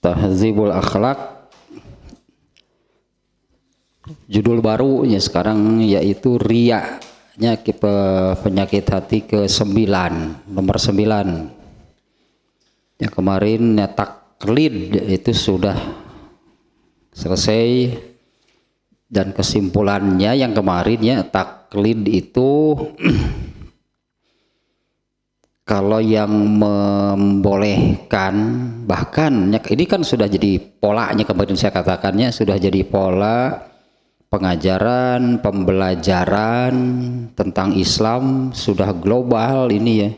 Tahdzibul Akhlaq, judul barunya sekarang yaitu riya, penyakit hati ke-9, nomor 9. Yang kemarin taklid itu sudah selesai, dan kesimpulannya yang kemarin ya, taklid itu kalau yang membolehkan, bahkan ini kan sudah jadi polanya, kemarin saya katakannya sudah jadi pola pengajaran, pembelajaran tentang Islam, sudah global ini ya,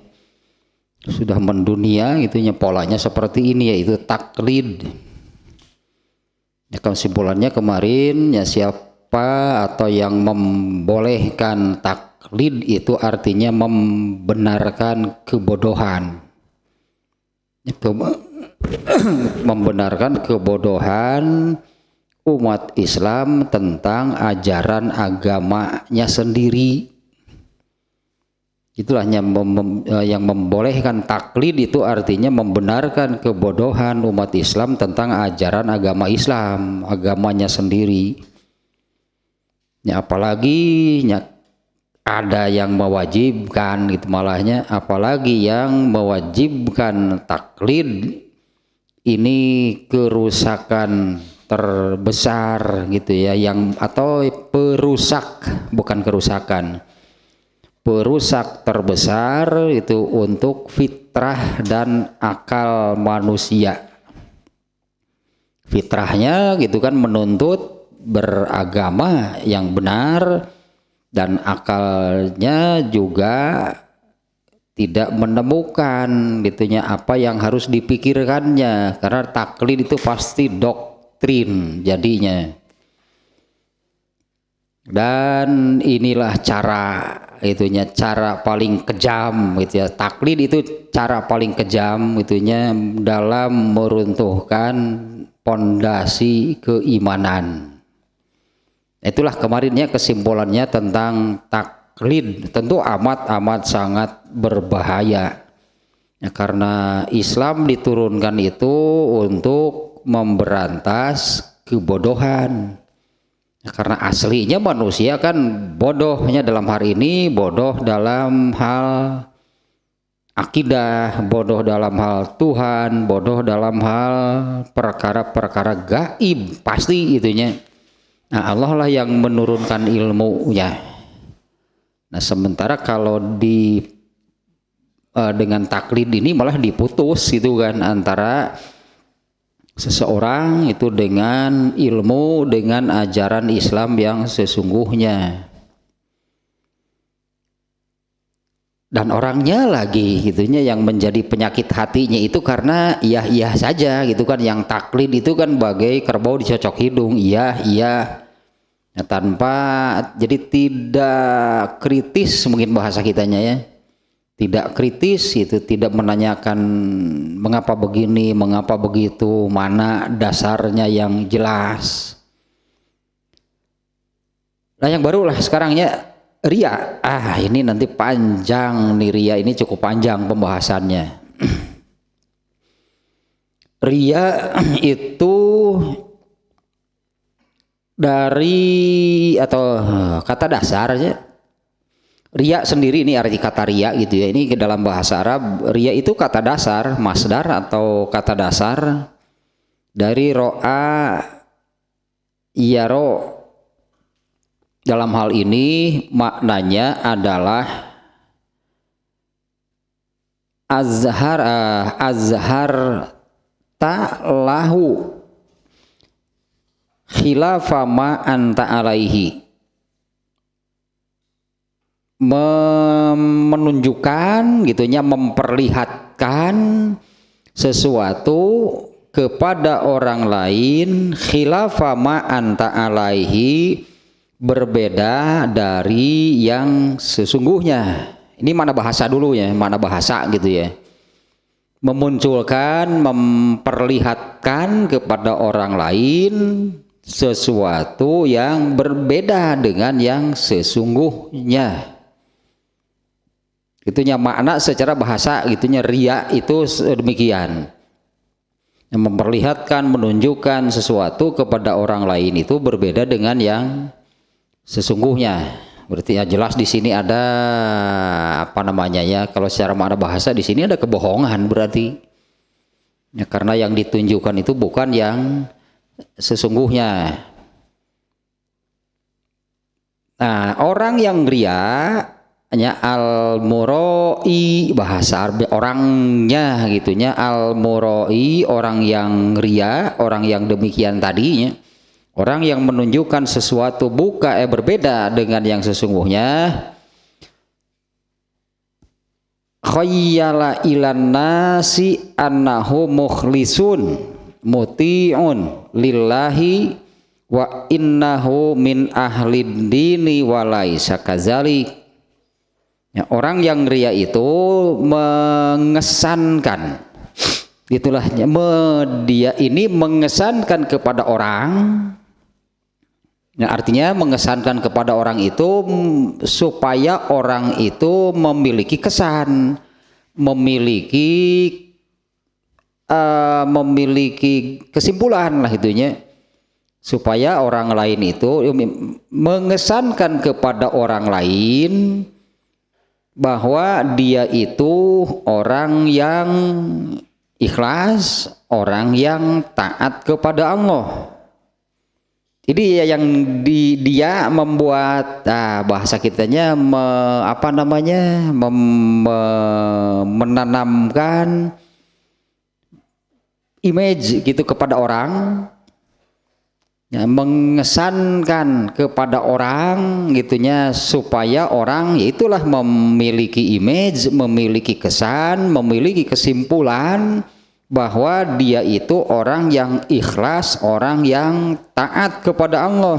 sudah mendunia itunya, polanya seperti ini, yaitu taklid. Ya, kesimpulannya kemarin ya, siapa atau yang membolehkan taklid itu artinya membenarkan kebodohan, membenarkan kebodohan umat Islam tentang ajaran agamanya sendiri. Itulah yang membolehkan taklid itu artinya membenarkan kebodohan umat Islam tentang ajaran agama Islam, agamanya sendiri. Ya, apalagi ya, ada yang mewajibkan gitu, malahnya apalagi yang mewajibkan taklid, ini kerusakan terbesar gitu ya, yang atau perusak, bukan kerusakan, perusak terbesar itu untuk fitrah dan akal manusia. Fitrahnya gitu kan menuntut beragama yang benar, dan akalnya juga tidak menemukan gitunya apa yang harus dipikirkannya, karena taklid itu pasti doktrin jadinya. Dan inilah cara itunya, cara paling kejam gitu ya, taklid itu cara paling kejam itunya dalam meruntuhkan pondasi keimanan. Itulah kemarinnya kesimpulannya tentang taklid, tentu amat sangat berbahaya ya, karena Islam diturunkan itu untuk memberantas kebodohan ya, karena aslinya manusia kan bodohnya dalam hari ini, bodoh dalam hal akidah, bodoh dalam hal Tuhan, bodoh dalam hal perkara-perkara gaib, pasti itunya. Nah, Allah lah yang menurunkan ilmunya. Nah, sementara kalau dengan taklid ini malah diputus gitu kan, antara seseorang itu dengan ilmu, dengan ajaran Islam yang sesungguhnya. Dan orangnya lagi gitunya yang menjadi penyakit hatinya itu karena iya saja gitu kan, yang taklid itu kan bagai kerbau dicocok hidung, iya ya, tanpa, jadi tidak kritis mungkin bahasa kitanya ya, tidak kritis itu, tidak menanyakan mengapa begini, mengapa begitu, mana dasarnya yang jelas. Nah, yang baru lah sekarang ya, riya. Ini nanti panjang nih, riya ini cukup panjang pembahasannya. Riya itu dari atau kata dasarnya, riya sendiri ini arti kata riya gitu ya, ini ke dalam bahasa Arab riya itu kata dasar, masdar atau kata dasar dari ro'a yaro. Dalam hal ini maknanya adalah azhar ta'lahu khilafa ma anta alaihi, menunjukkan gitunya, memperlihatkan sesuatu kepada orang lain, khilafa ma anta alaihi, berbeda dari yang sesungguhnya. Ini mana bahasa dulu ya, mana bahasa gitu ya. Memunculkan, memperlihatkan kepada orang lain sesuatu yang berbeda dengan yang sesungguhnya. Itunya makna secara bahasa gitunya riya itu demikian. Yang memperlihatkan, menunjukkan sesuatu kepada orang lain itu berbeda dengan yang sesungguhnya. Berarti ya jelas di sini ada apa namanya ya, kalau secara makna bahasa di sini ada kebohongan berarti. Ya, karena yang ditunjukkan itu bukan yang sesungguhnya. Nah, orang yang ria hanya al-muroi, bahasa Arab orangnya gitunya, al-muroi, orang yang ria, orang yang demikian tadinya, orang yang menunjukkan sesuatu berbeda dengan yang sesungguhnya. Khayyala ilan nasi annahu mukhlisun muti'un lillahi wa innahu min ahlid dini walaisa kadzalik. Ya, orang yang ria itu mengesankan, itulah dia ini mengesankan kepada orang. Nah, artinya mengesankan kepada orang itu supaya orang itu memiliki kesan, memiliki kesimpulan lah itunya, supaya orang lain itu mengesankan kepada orang lain bahwa dia itu orang yang ikhlas, orang yang taat kepada Allah. Jadi ya yang dia membuat bahasa kitanya menanamkan image gitu kepada orang, ya, mengesankan kepada orang gitunya, supaya orang ya itulah memiliki image, memiliki kesan, memiliki kesimpulan bahwa dia itu orang yang ikhlas, orang yang taat kepada Allah.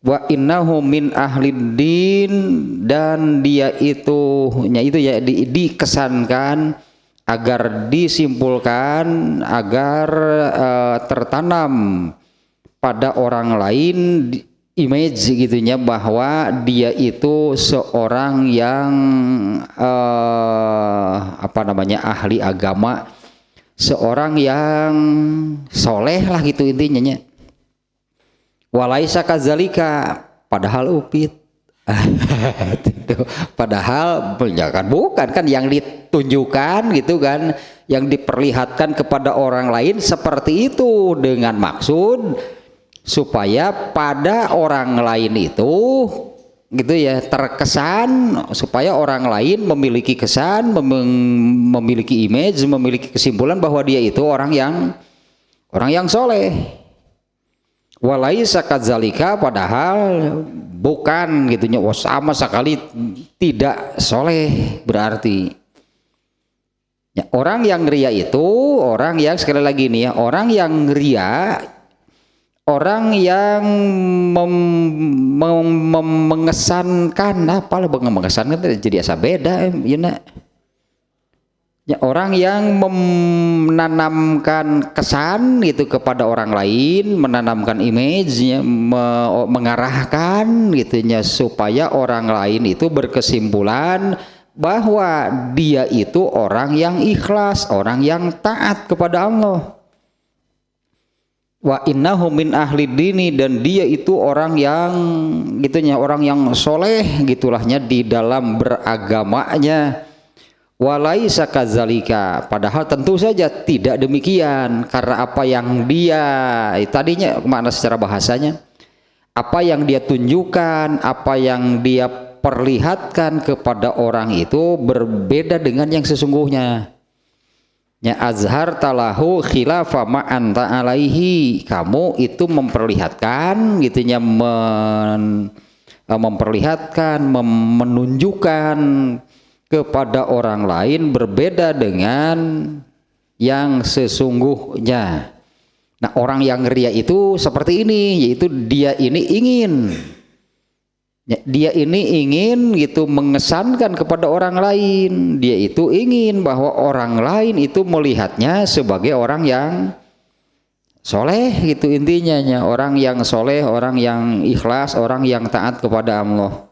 Wa innahu min ahlid din, dan dia itu ya dikesankan agar disimpulkan, agar tertanam pada orang lain image gitunya, bahwa dia itu seorang yang ahli agama, seorang yang soleh lah gitu intinya. Walaisa kadzalika, padahal upit. Padahal bukan kan yang ditunjukkan gitu kan, yang diperlihatkan kepada orang lain seperti itu dengan maksud supaya pada orang lain itu gitu ya terkesan, supaya orang lain memiliki kesan, memiliki image, memiliki kesimpulan bahwa dia itu orang yang soleh. Walaisa kadzalika, padahal bukan gitunya, sama sekali tidak soleh. Berarti ya, orang yang ria itu orang yang, sekali lagi nih ya, orang yang ria, orang yang mengesankan, mengesankan jadi asa beda ya, orang yang menanamkan kesan itu kepada orang lain, menanamkan image-nya, mengarahkan gitunya, supaya orang lain itu berkesimpulan bahwa dia itu orang yang ikhlas, orang yang taat kepada Allah. Wa innahu min ahli dini, dan dia itu orang yang gitunya, orang yang soleh gitulahnya di dalam beragamanya. Walaisa kadzalika, padahal tentu saja tidak demikian, karena apa yang dia tadinya makna secara bahasanya, apa yang dia tunjukkan, apa yang dia perlihatkan kepada orang itu berbeda dengan yang sesungguhnya. Ya, azhar talahu khilafa ma anta alaihi, kamu itu memperlihatkan gitunya, memperlihatkan, menunjukkan kepada orang lain berbeda dengan yang sesungguhnya. Nah, orang yang ria itu seperti ini, yaitu dia ini ingin gitu mengesankan kepada orang lain, dia itu ingin bahwa orang lain itu melihatnya sebagai orang yang soleh gitu intinya, orang yang soleh, orang yang ikhlas, orang yang taat kepada Allah.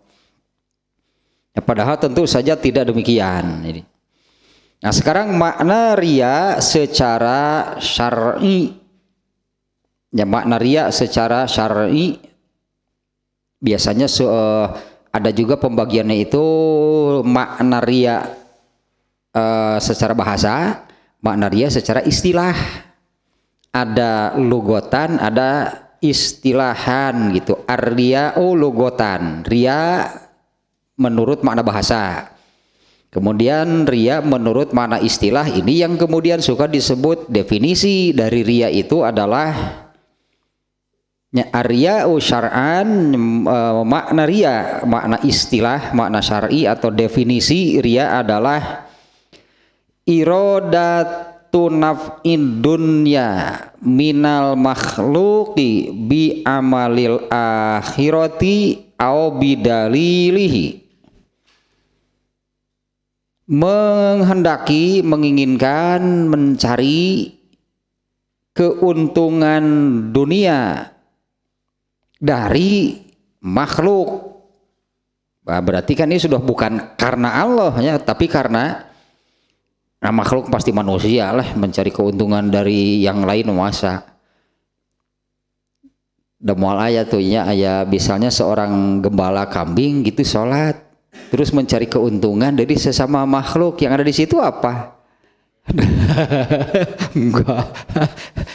Ya, padahal tentu saja tidak demikian. Nah sekarang makna riya secara syar'i, ya makna riya secara syar'i biasanya ada juga pembagiannya itu makna riya secara bahasa, makna riya secara istilah. Ada lugotan, ada istilahan gitu. Ar-riya'u lugotan, riya menurut makna bahasa. Kemudian riya menurut makna istilah, ini yang kemudian suka disebut definisi dari riya itu adalah ar-riya'u syar'an, makna riya, makna istilah, makna syar'i atau definisi riya adalah iradatu naf'id dunya minal makhluqi bi amalil akhirati au bidalilihi, menghendaki, menginginkan, mencari keuntungan dunia dari makhluk. Nah, berarti kan ini sudah bukan karena Allah ya, tapi karena makhluk pasti manusia lah mencari keuntungan dari yang lain masa. Demual ayat tuh ya, misalnya seorang gembala kambing gitu sholat terus mencari keuntungan dari sesama makhluk, yang ada di situ apa? Enggak,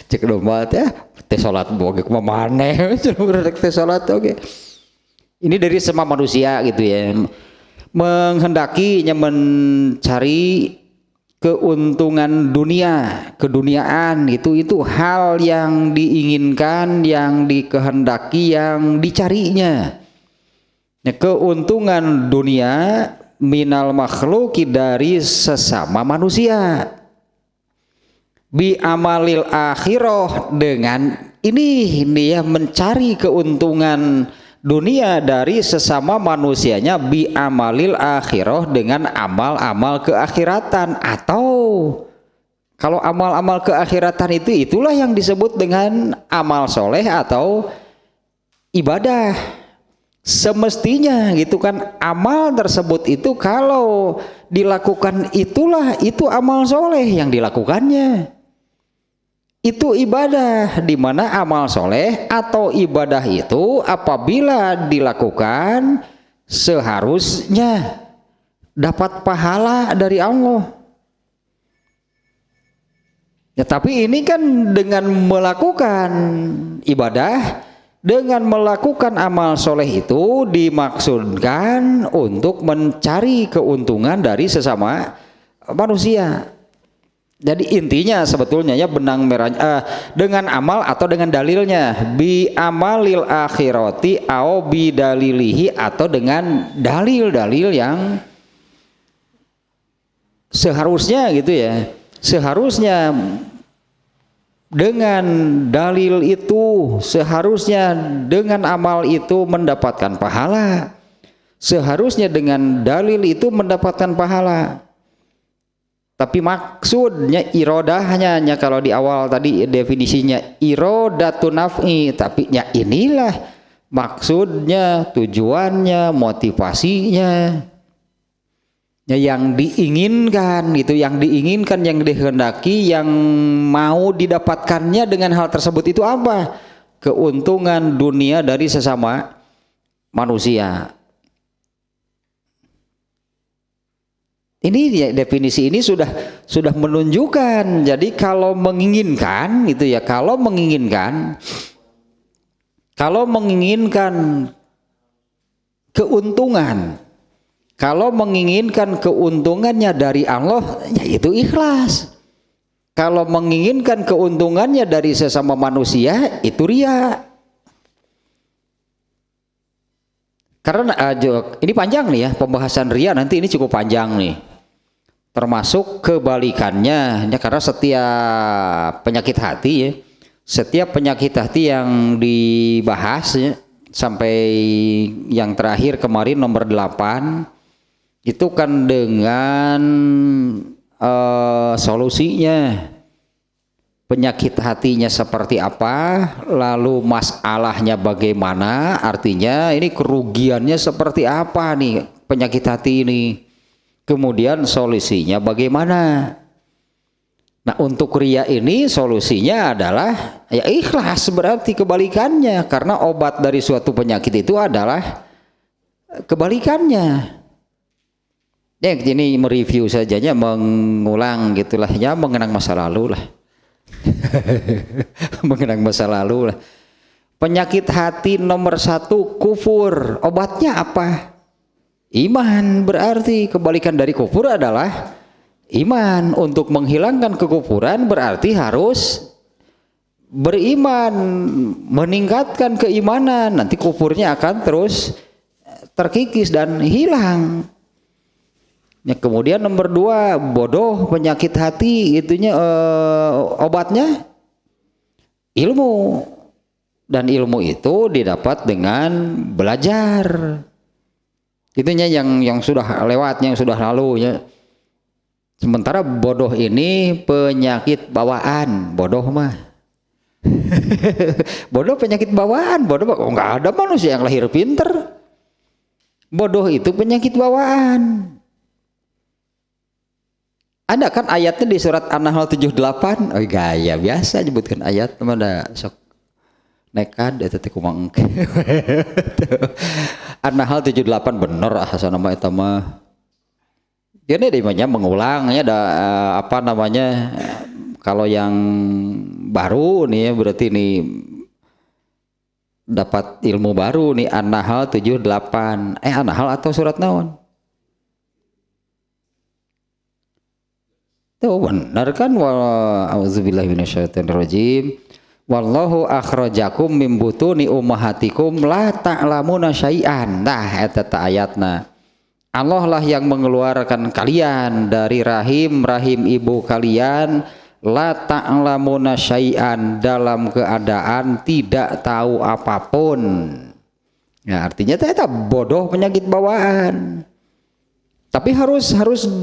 cek domba ya, teh sholat boge kemana? Teh sholat oke. Ini dari sesama manusia gitu ya, menghendakinya mencari keuntungan dunia, keduniaan itu hal yang diinginkan, yang dikehendaki, yang dicarinya. Keuntungan dunia minal makhluki dari sesama manusia, bi amalil akhirah, dengan ini ya mencari keuntungan dunia dari sesama manusianya, bi amalil akhirah, dengan amal-amal keakhiratan. Atau kalau amal-amal keakhiratan itulah yang disebut dengan amal soleh atau ibadah. Semestinya gitu kan, amal tersebut itu kalau dilakukan itu amal soleh yang dilakukannya, itu ibadah. Di mana amal soleh atau ibadah itu apabila dilakukan seharusnya dapat pahala dari Allah ya. Tapi ini kan dengan melakukan ibadah, dengan melakukan amal soleh itu dimaksudkan untuk mencari keuntungan dari sesama manusia. Jadi intinya sebetulnya ya benang merahnya dengan amal atau dengan dalilnya, bi amalil akhirati au bi dalilihi, atau dengan dalil-dalil yang seharusnya gitu ya, seharusnya dengan dalil itu, seharusnya dengan amal itu mendapatkan pahala, seharusnya dengan dalil itu mendapatkan pahala. Tapi maksudnya irodahnya, kalau di awal tadi definisinya irodatun naf'i, tapi ya inilah maksudnya, tujuannya, motivasinya ya, yang diinginkan itu, yang diinginkan, yang dikehendaki, yang mau didapatkannya dengan hal tersebut itu apa? Keuntungan dunia dari sesama manusia. Ini ya, definisi ini sudah menunjukkan. Jadi kalau menginginkan gitu ya, kalau menginginkan keuntungan, kalau menginginkan keuntungannya dari Allah, yaitu ikhlas. Kalau menginginkan keuntungannya dari sesama manusia, itu riya. Karena ini panjang nih ya, pembahasan riya nanti ini cukup panjang nih. Termasuk kebalikannya, ya, karena setiap penyakit hati ya, setiap penyakit hati yang dibahas ya, sampai yang terakhir kemarin nomor 8 itu kan dengan solusinya, penyakit hatinya seperti apa, lalu masalahnya bagaimana, artinya ini kerugiannya seperti apa nih penyakit hati ini, Kemudian solusinya bagaimana? Nah, untuk ria ini solusinya adalah ya ikhlas, berarti kebalikannya, karena obat dari suatu penyakit itu adalah kebalikannya. Ya, ini mereview sajanya, mengulang gitulah ya, mengenang masa lalu lah. Mengenang masa lalu lah. Penyakit hati nomor 1 kufur, obatnya apa? Iman. Berarti kebalikan dari kufur adalah iman. Untuk menghilangkan kekufuran berarti harus beriman, meningkatkan keimanan, nanti kufurnya akan terus terkikis dan hilang. Ya, kemudian nomor 2 bodoh, penyakit hati itunya obatnya ilmu, dan ilmu itu didapat dengan belajar. Itunya yang sudah lewat, yang sudah lalu ya. Sementara bodoh ini penyakit bawaan, bodoh mah. Bodoh penyakit bawaan, bodoh nggak ada manusia yang lahir pinter. Bodoh itu penyakit bawaan. Ada kan ayatnya di surat An-Nahl 78. Oh gaya biasa nyebutkan ayat mana sok nekad eta teh kumaha engke. An-Nahl 78 bener asa nama eta mah. Ini dimana mengulangnya ada apa namanya, kalau yang baru nih ya berarti nih dapat ilmu baru nih. An-Nahl 78. An-Nahl atau surat naon? Tuh benar kan, auzubillahi minasyaitonirrajim. Wallahu akhrajakum min butuni ummahatikum la ta'lamuna syai'an. Nah eta ta ayatna. Allah lah yang mengeluarkan kalian dari rahim ibu kalian, la ta'lamuna syai'an, dalam keadaan tidak tahu apapun. Ya artinya eta bodoh penyakit bawaan. Tapi harus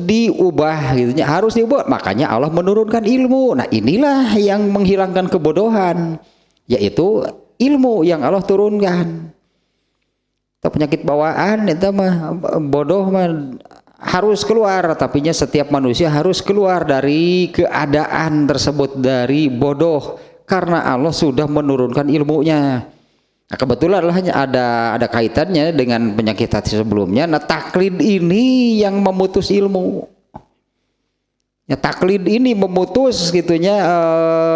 diubah gitu, harus diubah. Makanya Allah menurunkan ilmu. Nah, inilah yang menghilangkan kebodohan, yaitu ilmu yang Allah turunkan. Penyakit bawaan itu mah bodoh mah harus keluar, tapinya setiap manusia harus keluar dari keadaan tersebut, dari bodoh, karena Allah sudah menurunkan ilmunya. Nah, kebetulan hanya ada kaitannya dengan penyakit hati sebelumnya. Nah, taklid ini yang memutus ilmu. Ya, taklid ini memutus gitunya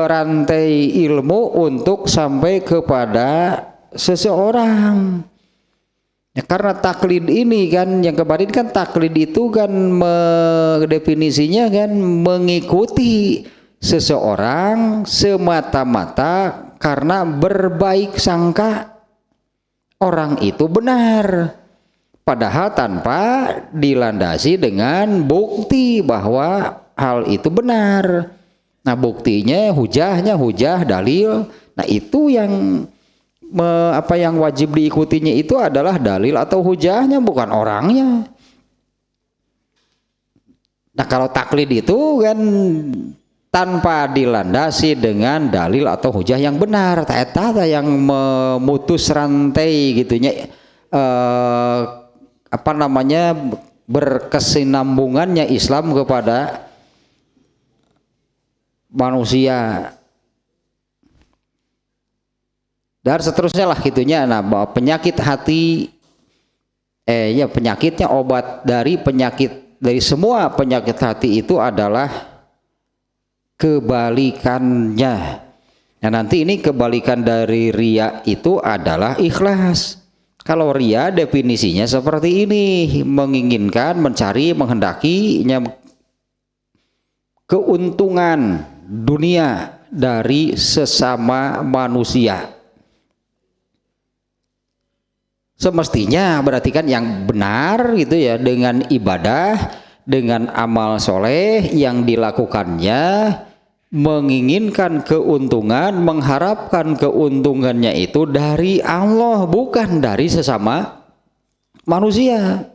rantai ilmu untuk sampai kepada seseorang. Ya, karena taklid ini kan yang kemarin kan taklid itu kan definisinya kan mengikuti seseorang semata-mata karena berbaik sangka orang itu benar, padahal tanpa dilandasi dengan bukti bahwa hal itu benar. Nah, buktinya hujah dalil. Nah, itu yang apa yang wajib diikutinya itu adalah dalil atau hujahnya, bukan orangnya. Nah, kalau taklid itu kan tanpa dilandasi dengan dalil atau hujah yang benar, eta yang memutus rantai gitunya apa namanya, berkesinambungannya Islam kepada manusia dan seterusnya lah gitunya. Nah, bahwa penyakit hati ya penyakitnya, obat dari penyakit, dari semua penyakit hati itu adalah kebalikannya. Nah, nanti ini kebalikan dari riya itu adalah ikhlas. Kalau riya definisinya seperti ini, menginginkan, mencari, menghendakinya keuntungan dunia dari sesama manusia. Semestinya berarti kan yang benar gitu ya, dengan ibadah, dengan amal soleh yang dilakukannya, menginginkan keuntungan, mengharapkan keuntungannya itu dari Allah, bukan dari sesama manusia.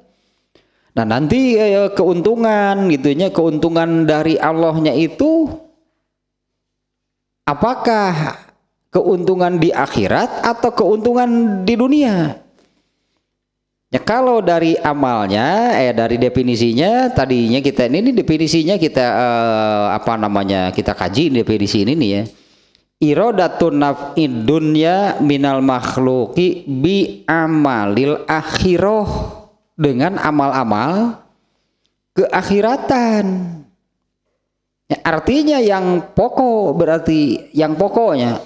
Nah, nanti keuntungan gitunya, keuntungan dari Allahnya itu apakah keuntungan di akhirat atau keuntungan di dunia? Ya kalau dari amalnya, dari definisinya tadinya kita ini definisinya kita apa namanya kita kaji definisi ini nih ya. Iradatun naf'id dunya minal makhluki bi amalil akhirah, dengan amal-amal keakhiratan. Ya, artinya yang pokok berarti yang pokoknya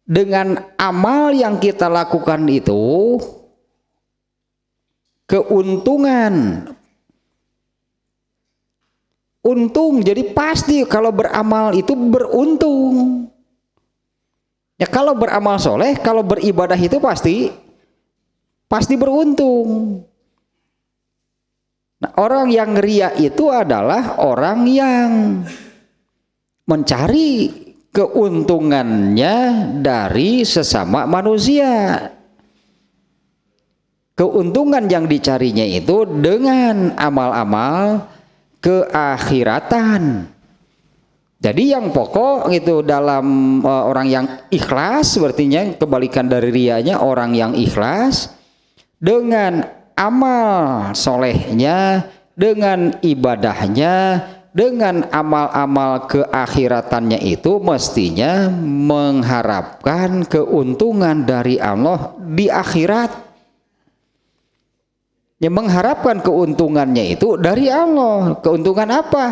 dengan amal yang kita lakukan itu keuntungan, untung. Jadi pasti kalau beramal itu beruntung. Ya kalau beramal soleh, kalau beribadah itu pasti beruntung. Nah, orang yang ria itu adalah orang yang mencari keuntungannya dari sesama manusia. Keuntungan yang dicarinya itu dengan amal-amal keakhiratan. Jadi yang pokok itu dalam orang yang ikhlas, berarti kebalikan dari rianya, orang yang ikhlas dengan amal solehnya, dengan ibadahnya, dengan amal-amal keakhiratannya itu mestinya mengharapkan keuntungan dari Allah di akhirat. Yang mengharapkan keuntungannya itu dari Allah. Keuntungan apa?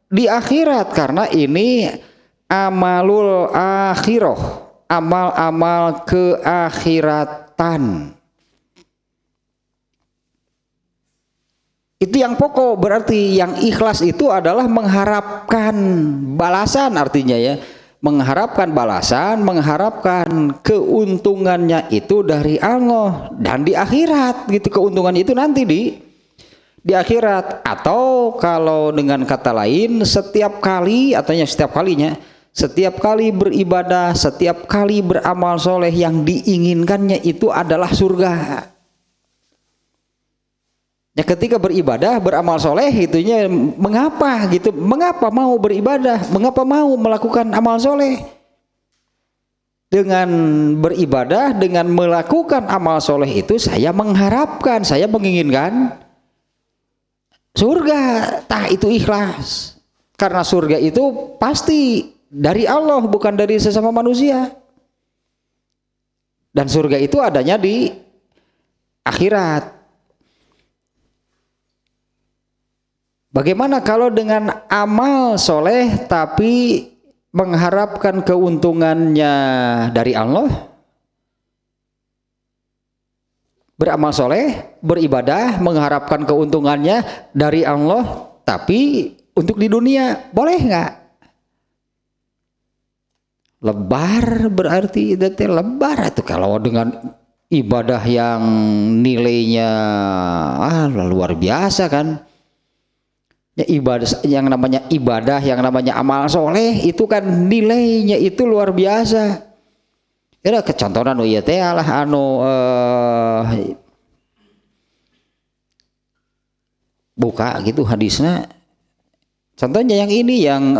Di akhirat, karena ini amalul akhirah, amal-amal keakhiratan. Itu yang pokok, berarti yang ikhlas itu adalah mengharapkan balasan, artinya ya, mengharapkan balasan, mengharapkan keuntungannya itu dari Allah dan di akhirat gitu. Keuntungan itu nanti di akhirat, atau kalau dengan kata lain setiap kali, artinya setiap kalinya, setiap kali beribadah, setiap kali beramal soleh yang diinginkannya itu adalah surga. Ya ketika beribadah, beramal soleh itunya mengapa gitu, mengapa mau beribadah, mengapa mau melakukan amal soleh. Dengan beribadah, dengan melakukan amal soleh itu saya mengharapkan, saya menginginkan surga. Tah itu ikhlas, karena surga itu pasti dari Allah, bukan dari sesama manusia. Dan surga itu adanya di akhirat. Bagaimana kalau dengan amal soleh tapi mengharapkan keuntungannya dari Allah? Beramal soleh, beribadah, mengharapkan keuntungannya dari Allah, tapi untuk di dunia, boleh nggak? Lebar berarti itu lebar itu kalau dengan ibadah yang nilainya luar biasa kan. Ya, ibadah yang namanya ibadah, yang namanya amal soleh itu kan nilainya itu luar biasa. Ya kecontohan ya teh lah buka gitu hadisnya. Contohnya yang ini yang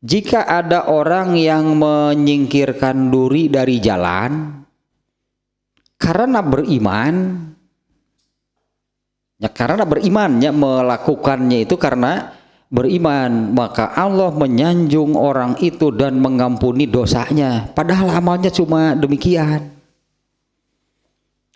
jika ada orang yang menyingkirkan duri dari jalan karena beriman, ya karena berimannya melakukannya itu karena beriman, maka Allah menyanjung orang itu dan mengampuni dosanya, padahal amalnya cuma demikian.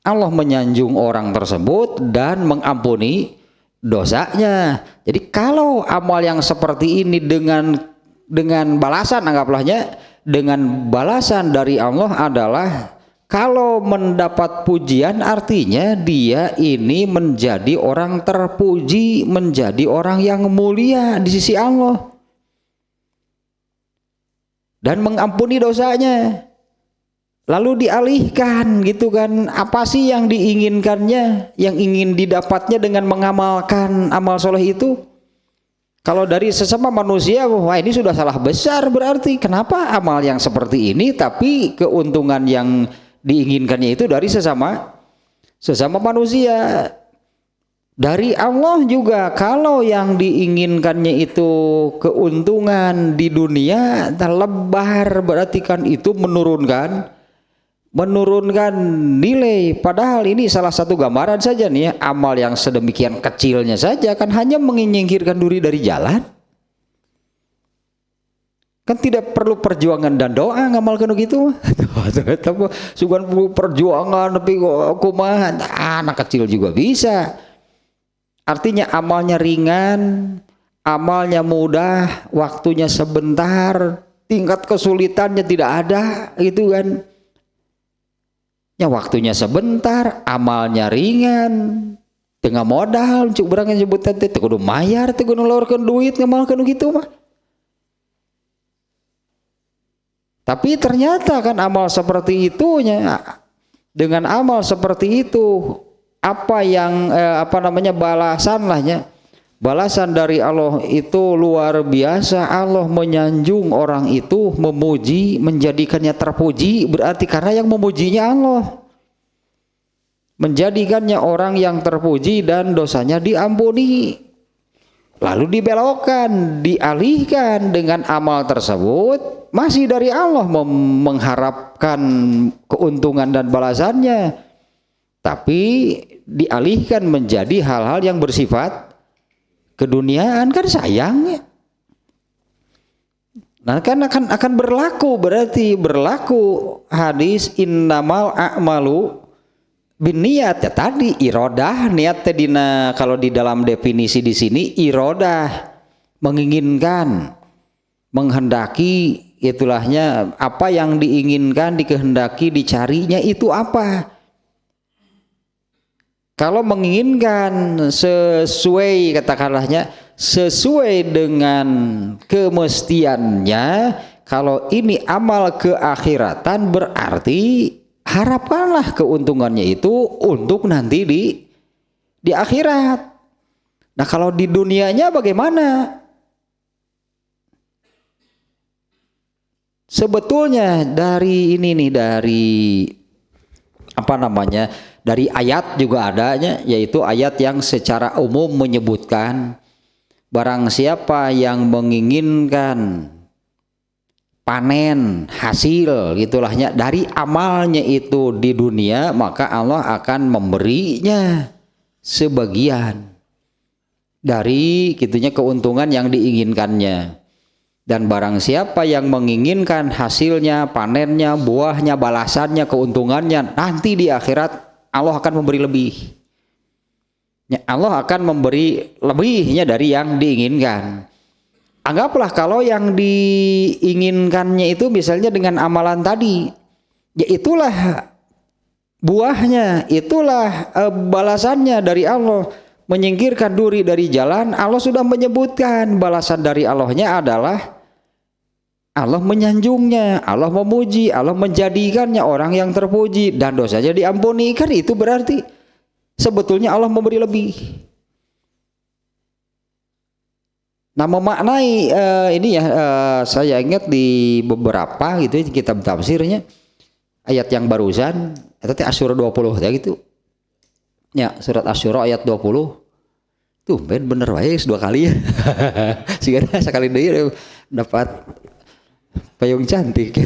Allah menyanjung orang tersebut dan mengampuni dosanya. Jadi kalau amal yang seperti ini dengan balasan, anggaplah dengan balasan dari Allah adalah kalau mendapat pujian, artinya dia ini menjadi orang terpuji, menjadi orang yang mulia di sisi Allah dan mengampuni dosanya. Lalu dialihkan gitu kan, apa sih yang diinginkannya, yang ingin didapatnya dengan mengamalkan amal soleh itu? Kalau dari sesama manusia, wah ini sudah salah besar berarti. Kenapa amal yang seperti ini tapi keuntungan yang diinginkannya itu dari sesama manusia? Dari Allah juga, kalau yang diinginkannya itu keuntungan di dunia terlebar, berarti kan itu menurunkan menurunkan nilai, padahal ini salah satu gambaran saja nih ya, amal yang sedemikian kecilnya saja kan hanya menyingkirkan duri dari jalan. Kan tidak perlu perjuangan dan doa ngamal kanu gitu. Sugan perjuangan tapi kumaha anak kecil juga bisa. Artinya amalnya ringan, amalnya mudah, waktunya sebentar, tingkat kesulitannya tidak ada gitu kan. Ya waktunya sebentar, amalnya ringan, tengah modal cuk berang nyebutan teh kudu mayar teh kudu ngeluarkeun duit ngamalkeun gitu mah. Tapi ternyata kan amal seperti itunya, dengan amal seperti itu apa yang balasan lahnya, balasan dari Allah itu luar biasa. Allah menyanjung orang itu, memuji, menjadikannya terpuji, berarti karena yang memujinya Allah, menjadikannya orang yang terpuji dan dosanya diampuni. Lalu dibelokkan, dialihkan dengan amal tersebut masih dari Allah, mengharapkan keuntungan dan balasannya, tapi dialihkan menjadi hal-hal yang bersifat keduniaan, kan sayang ya. Nah kan akan berlaku, berarti berlaku hadis innamal a'malu biniat ya tadi, irodah niat tadina. Kalau di dalam definisi di sini irodah menginginkan, menghendaki, itulahnya apa yang diinginkan, dikehendaki, dicarinya itu apa. Kalau menginginkan sesuai, katakanlahnya sesuai dengan kemestiannya, kalau ini amal keakhiratan berarti harapkanlah keuntungannya itu untuk nanti di akhirat. Nah kalau di dunianya bagaimana? Sebetulnya dari ini nih, dari dari ayat juga adanya, yaitu ayat yang secara umum menyebutkan barang siapa yang menginginkan panen hasil gitulahnya dari amalnya itu di dunia, maka Allah akan memberinya sebagian dari gitunya keuntungan yang diinginkannya. Dan barang siapa yang menginginkan hasilnya, panennya, buahnya, balasannya, keuntungannya nanti di akhirat, Allah akan memberi lebih. Ya, Allah akan memberi lebihnya dari yang diinginkan. Anggaplah kalau yang diinginkannya itu misalnya dengan amalan tadi, ya itulah buahnya, itulah balasannya dari Allah. Menyingkirkan duri dari jalan, Allah sudah menyebutkan balasan dari Allahnya adalah Allah menyanjungnya, Allah memuji, Allah menjadikannya orang yang terpuji dan dosanya diampuni. Kan itu berarti sebetulnya Allah memberi lebih. Nah memaknai ini ya, saya ingat di beberapa gitu ya, kitab tafsirnya ayat yang barusan itu Asyura 20 ya gitu. Ya, surat Asyura ayat 20. Tuh bener wae dua kali ya. Sigana sekali deui dapat payung cantik.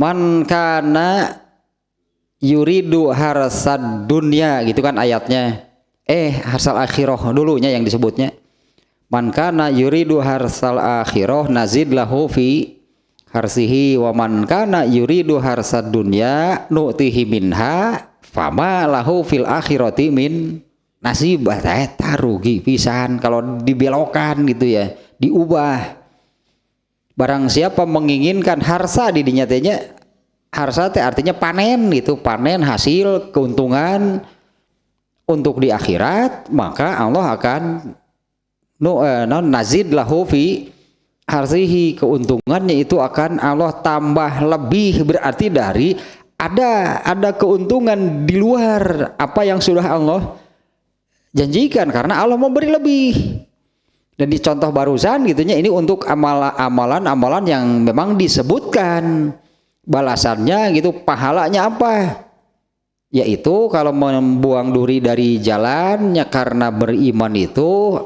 Man kana yuridu harsad dunya gitu kan ayatnya. Harsal akhirah dulunya yang disebutnya. Man kana yuridu harsal akhirah nazid lahu fi harsihi wa man kana yuridu harsad dunya nu'tihi minha fama lahu fil akhirati min nasib. Eta rugi pisan kalau dibelokkan gitu ya, diubah. Barang siapa menginginkan harsa di dinya teh, harsa teh artinya panen gitu, panen hasil keuntungan untuk di akhirat, maka Allah akan nazid lahu fi harsihi, keuntungannya itu akan Allah tambah lebih, berarti dari ada keuntungan di luar apa yang sudah Allah janjikan karena Allah memberi lebih. Dan di contoh barusan gitunya ini untuk amalan-amalan yang memang disebutkan balasannya gitu, pahalanya apa? Yaitu kalau membuang duri dari jalannya karena beriman itu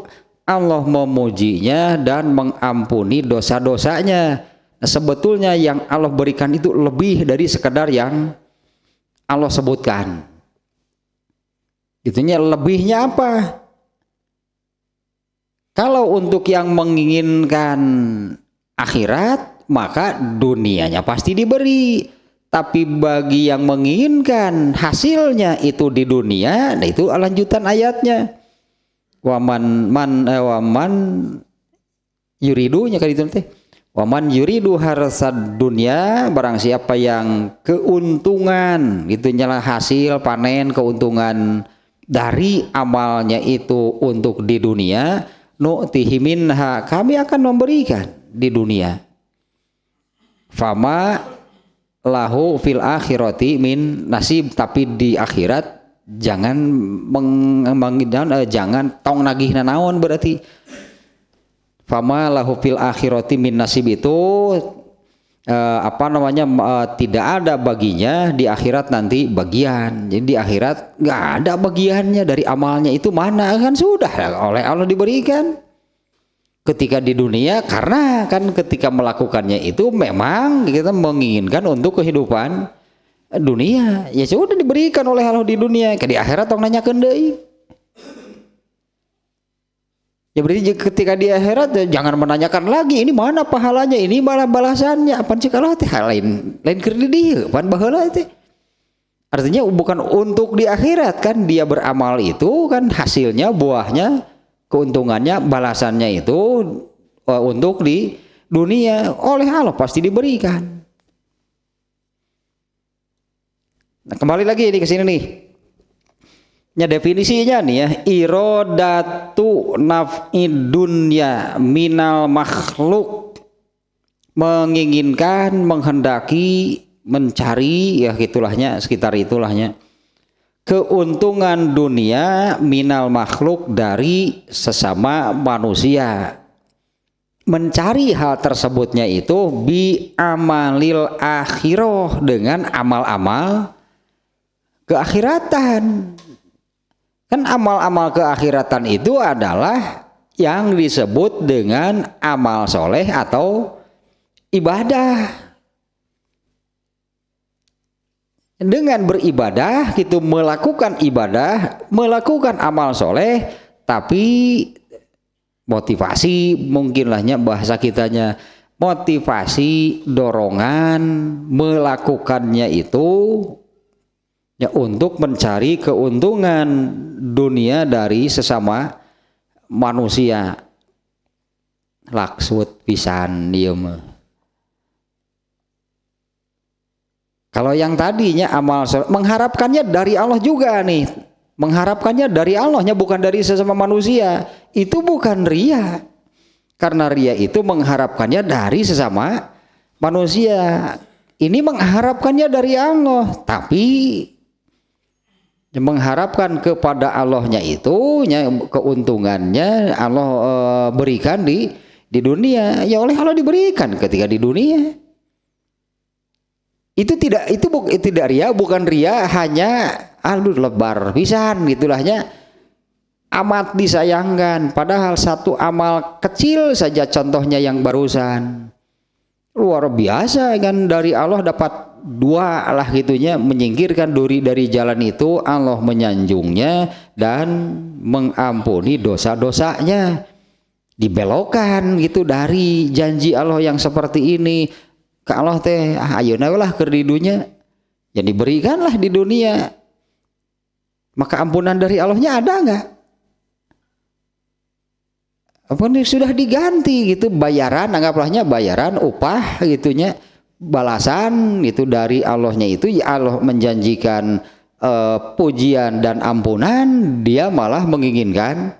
Allah memujinya dan mengampuni dosa-dosanya. Sebetulnya yang Allah berikan itu lebih dari sekedar yang Allah sebutkan. Itunya lebihnya apa? Kalau untuk yang menginginkan akhirat, maka dunianya pasti diberi. Tapi bagi yang menginginkan hasilnya itu di dunia, nah itu lanjutan ayatnya. Waman yuridunya kan itu teh. Waman yuridu harsad dunya, barang siapa yang keuntungan gitu nyala hasil panen keuntungan dari amalnya itu untuk di dunia, nu'tihi minha, kami akan memberikan di dunia. Fama lahu fil akhirati min nasib, tapi di akhirat jangan jangan tong nagih naon berarti. Fama lahu fil akhirati min nasib itu tidak ada baginya di akhirat nanti bagian. Jadi di akhirat nggak ada bagiannya dari amalnya itu, mana kan sudah oleh Allah diberikan. Ketika di dunia, karena kan ketika melakukannya itu memang kita menginginkan untuk kehidupan dunia, ya sudah diberikan oleh Allah di dunia. Di akhirat tong nanyakeun deui. Ya berarti ketika di akhirat ya jangan menanyakan lagi ini mana pahalanya, ini malah balasannya. Apaan sih kalau teh lain keur di dieu, pan baheula teh. Artinya bukan untuk di akhirat, kan dia beramal itu kan hasilnya, buahnya, keuntungannya, balasannya itu untuk di dunia oleh Allah pasti diberikan. Nah, kembali lagi ini ke sini nih. Ya definisinya nih ya, irodatu naf'id dunya minal makhluk, menginginkan, menghendaki, mencari, ya gitulahnya, sekitar itulahnya, keuntungan dunia minal makhluk, dari sesama manusia. Mencari hal tersebutnya itu bi amalil akhirah, dengan amal-amal keakhiratan. Kan amal-amal keakhiratan itu adalah yang disebut dengan amal soleh atau ibadah. Dengan beribadah gitu, melakukan ibadah, melakukan amal soleh, tapi motivasi, mungkinlahnya bahasa kitanya, motivasi, dorongan melakukannya itu ya untuk mencari keuntungan dunia dari sesama manusia. Laksud pisan ieu mah. Kalau yang tadinya amal soleh, mengharapkannya dari Allah juga nih. Mengharapkannya dari Allahnya, bukan dari sesama manusia. Itu bukan ria. Karena ria itu mengharapkannya dari sesama manusia. Ini mengharapkannya dari Allah, tapi mengharapkan kepada Allahnya itu keuntungannya Allah berikan di dunia, ya oleh Allah diberikan ketika di dunia. Itu tidak ria, bukan ria, hanya lebar pisan gitulahnya, amat disayangkan. Padahal satu amal kecil saja, contohnya yang barusan, luar biasa kan, dari Allah dapat dua lah gitunya, menyingkirkan dari jalan itu, Allah menyanjungnya dan mengampuni dosa-dosanya. Dibelokkan gitu dari janji Allah yang seperti ini ke Allah teh, ayeuna lah keur di dunia, ya diberikanlah di dunia. Maka ampunan dari Allahnya ada enggak? Apa nih, sudah diganti gitu, bayaran, anggaplah bayaran, upah gitunya, balasan itu dari Allahnya itu, ya Allah menjanjikan pujian dan ampunan, dia malah menginginkan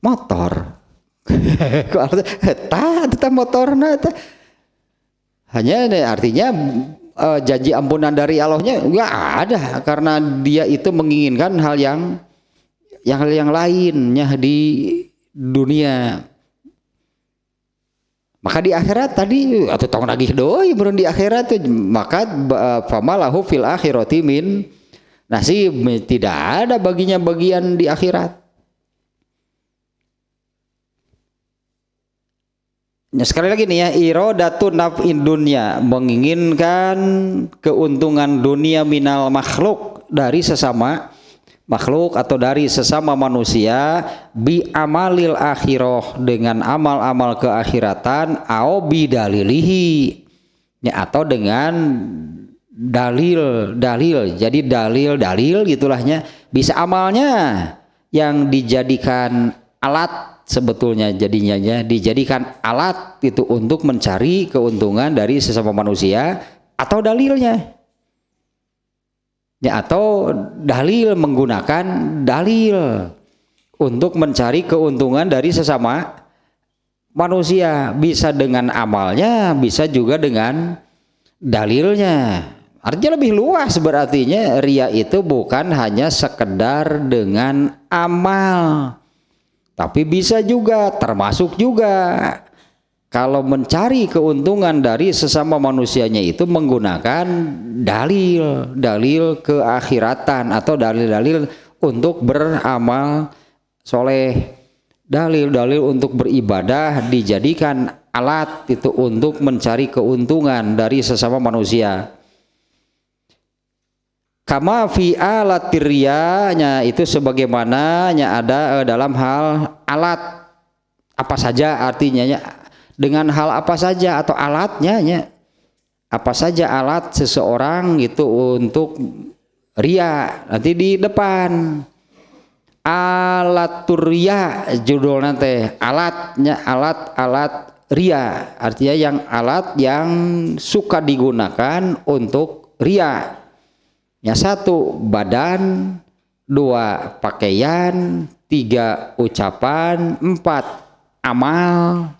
motor. Eta motorna hanya artinya janji ampunan dari Allahnya enggak ada, karena dia itu menginginkan hal yang lainnya di dunia. Maka di akhirat tadi atau tong nagih doi mun di akhirat tuh, maka famalahu fil akhirati min nasib, tidak ada baginya bagian di akhirat. Ya, sekali lagi nih ya, iradatu naf'id dunya, menginginkan keuntungan dunia minal makhluk, dari sesama makhluk atau dari sesama manusia, bi amalil akhirah, dengan amal-amal keakhiratan, au bi dalilihi, ya, atau dengan dalil. Jadi dalil gitulahnya, bisa amalnya yang dijadikan alat, sebetulnya jadinya ya, dijadikan alat itu untuk mencari keuntungan dari sesama manusia, atau dalilnya ya, atau dalil, menggunakan dalil untuk mencari keuntungan dari sesama manusia, bisa dengan amalnya, bisa juga dengan dalilnya. Artinya lebih luas, berartinya ria itu bukan hanya sekedar dengan amal, tapi bisa juga, termasuk juga kalau mencari keuntungan dari sesama manusianya itu menggunakan dalil keakhiratan, atau dalil untuk beramal soleh, dalil untuk beribadah, dijadikan alat itu untuk mencari keuntungan dari sesama manusia. Kama fi alatiriyanya, itu sebagaimana ada dalam hal alat apa saja, artinya dengan hal apa saja, atau alatnya apa saja alat seseorang itu untuk ria, nanti di depan alaturya judul nanti, alatnya alat ria, artinya yang alat yang suka digunakan untuk ria. Ya, 1 badan, 2 pakaian, 3 ucapan, 4 amal,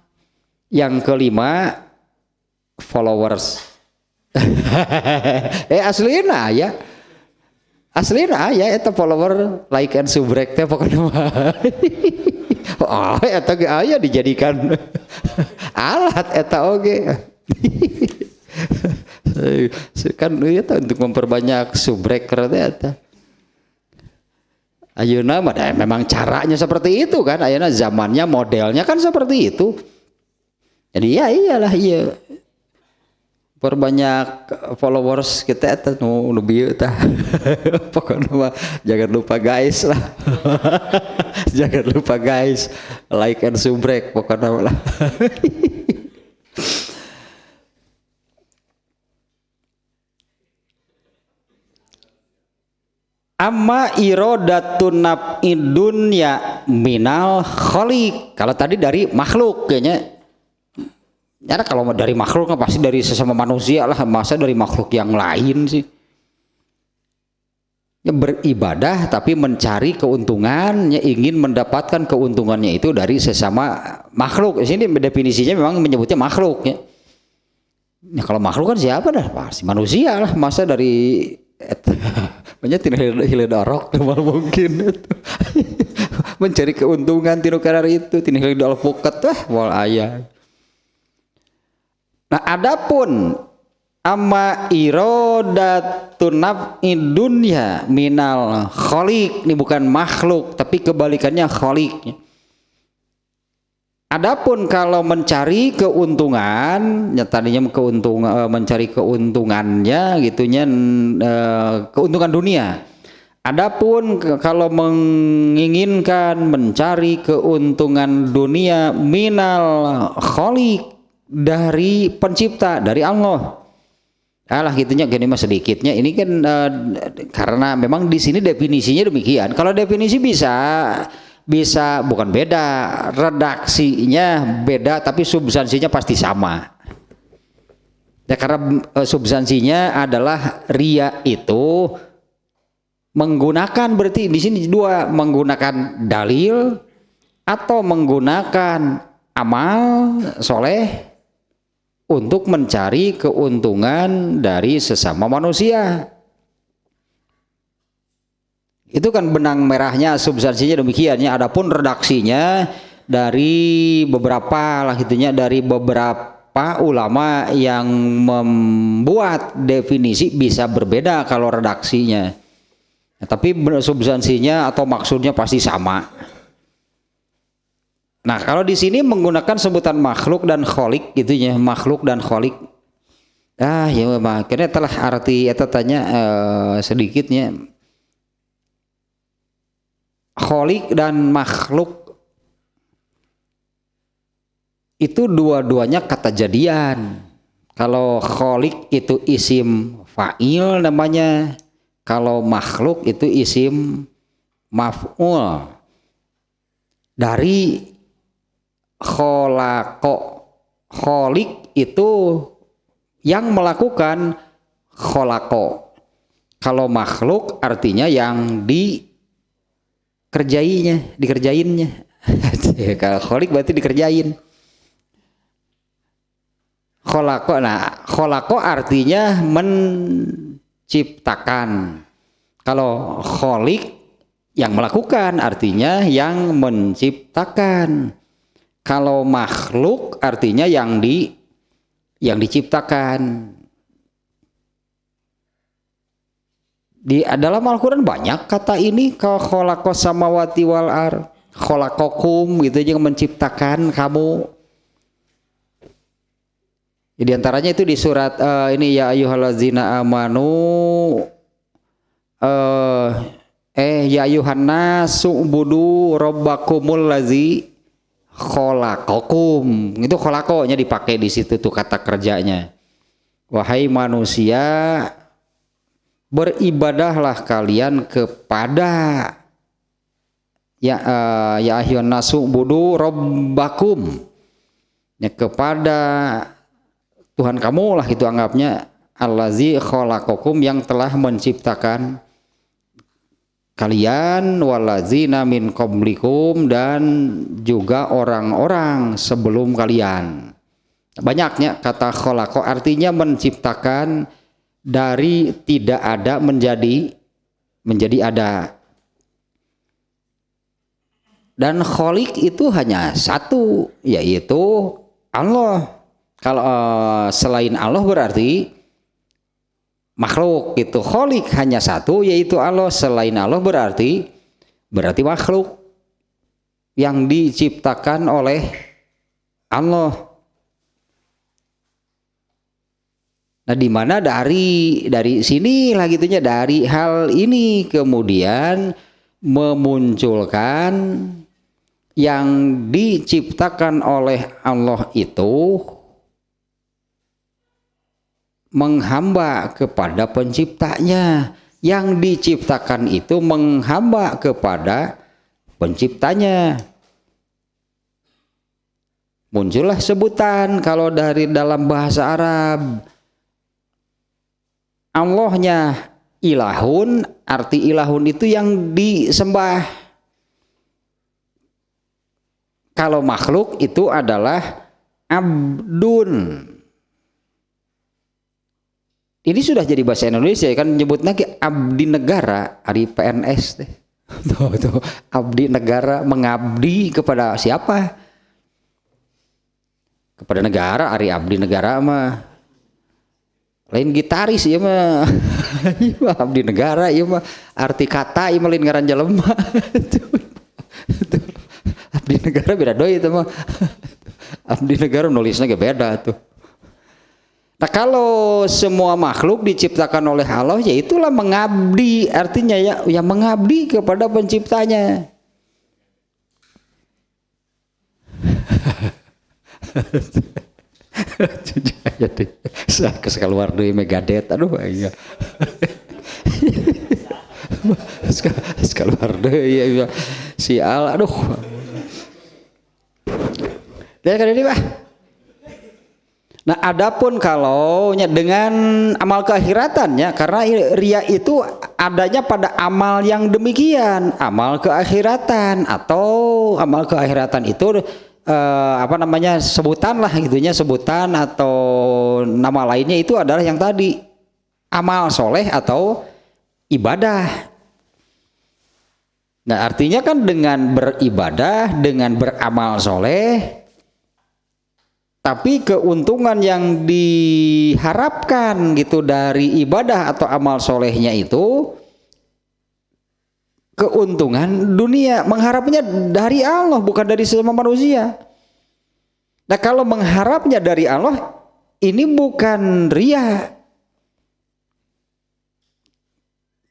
yang kelima followers. Aslina ya itu follower, like and subrek teh pokoknya mah. Oh, eta ge aya dijadikan alat eta oge. Kan itu untuk memperbanyak subbreaker eta. Ayeuna mah memang caranya seperti itu kan, ayeuna zamannya modelnya kan seperti itu. Jadi ya iyalah, iya perbanyak followers kita eta nu bieu tah. Pokoknya mah jangan lupa guys lah. Jangan lupa guys, like and subrek pokoknya lah. Amma irodatun naf'id dunya minal khaliq. Kalau tadi dari makhluk kayaknya. Ya, kalau dari makhluk kan pasti dari sesama manusia lah, masa dari makhluk yang lain sih. Ya, beribadah tapi mencari keuntungan, ya, ingin mendapatkan keuntungannya itu dari sesama makhluk. Di sini definisinya memang menyebutnya makhluk ya. Ya, kalau makhluk kan siapa dah? Pasti manusia lah, masa dari banyak tina hiledarok mal mungkin itu. Mencari keuntungan tinu karar itu tina hilidal alpukat wah wal aya. Nah, adapun amma irodatun naf'id dunya minal khaliq, ini bukan makhluk tapi kebalikannya khaliq. Adapun kalau mencari keuntungan, ya tadinya mencari keuntungannya gitunya, keuntungan dunia. Adapun kalau menginginkan mencari keuntungan dunia minal khaliq, dari pencipta, dari Allah. Alah gitunya gini mah sedikitnya. Ini kan karena memang di sini definisinya demikian. Kalau definisi bisa bukan beda, redaksinya beda tapi substansinya pasti sama. Ya, karena substansinya adalah ria itu menggunakan, berarti di sini dua, menggunakan dalil atau menggunakan amal soleh untuk mencari keuntungan dari sesama manusia. Itu kan benang merahnya, substansinya demikiannya. Adapun redaksinya dari beberapa lah gitunya, dari beberapa ulama yang membuat definisi bisa berbeda kalau redaksinya. Tapi substansinya atau maksudnya pasti sama. Nah, kalau di sini menggunakan sebutan makhluk dan kholik gitu ya, makhluk dan kholik. Ya makanya telah arti eta tanya sedikitnya. Kholik dan makhluk itu dua-duanya kata jadian. Kalau kholik itu isim fa'il namanya, kalau makhluk itu isim maf'ul. Dari kholako, kholik itu yang melakukan kholako. Kalau makhluk artinya yang dikerjainnya. Kalau kholik berarti dikerjain. Kholako, nah kholako artinya menciptakan. Kalau kholik yang melakukan artinya yang menciptakan. Kalau makhluk artinya yang diciptakan. Di dalam Al-Quran banyak kata ini, kholaqos samawati wal ardh, kholaqakum gitu, yang menciptakan kamu. Di antaranya itu di surat ini ya ayyuhallazina amanu ya ayyuhan nasu budu rabbakumul lazi kholaqakum. Itu kholaqonya dipakai di situ tuh kata kerjanya. Wahai manusia, beribadahlah kalian kepada ya ayyuhan nasu budu rabbakum. Ya, kepada Tuhan kamu lah itu anggapnya, allazi khalaqakum, yang telah menciptakan kalian, walazina min qablikum, dan juga orang-orang sebelum kalian. Banyaknya kata khalaqa artinya menciptakan dari tidak ada menjadi ada. Dan khalik itu hanya satu, yaitu Allah. Kalau selain Allah berarti makhluk gitu. Khalik hanya satu, yaitu Allah. Selain Allah berarti makhluk yang diciptakan oleh Allah. Nah, di mana dari sini lah gitunya, dari hal ini kemudian memunculkan yang diciptakan oleh Allah itu menghamba kepada penciptanya, yang diciptakan itu menghamba kepada penciptanya. Muncullah sebutan kalau dari dalam bahasa Arab, Allahnya ilahun, arti ilahun itu yang disembah. Kalau makhluk itu adalah abdun. Ini sudah jadi bahasa Indonesia kan, menyebutnya abdi negara, hari PNS deh. Tuh, abdi negara, mengabdi kepada siapa? Kepada negara, hari abdi negara mah. Lain gitaris ya mah. Abdi negara ya mah. Arti kata ya mah lain ngaran jelema. Abdi negara beda doi itu mah. Abdi negara nulisnya beda tuh. Nah, kalau semua makhluk diciptakan oleh Allah, ya itulah mengabdi, artinya ya mengabdi kepada penciptanya. Jadi saya keluar dari Megadeth, aduh iya. Keluar dari sial, aduh. Lihat kan ini Pak. Nah, adapun kalau dengan amal keakhiratannya, karena riya itu adanya pada amal yang demikian, amal keakhiratan, atau amal keakhiratan itu sebutan lah gitunya, sebutan atau nama lainnya itu adalah yang tadi amal soleh atau ibadah. Nah, artinya kan dengan beribadah, dengan beramal soleh, tapi keuntungan yang diharapkan gitu dari ibadah atau amal solehnya itu keuntungan dunia, mengharapnya dari Allah bukan dari sesama manusia. Nah, kalau mengharapnya dari Allah, ini bukan ria.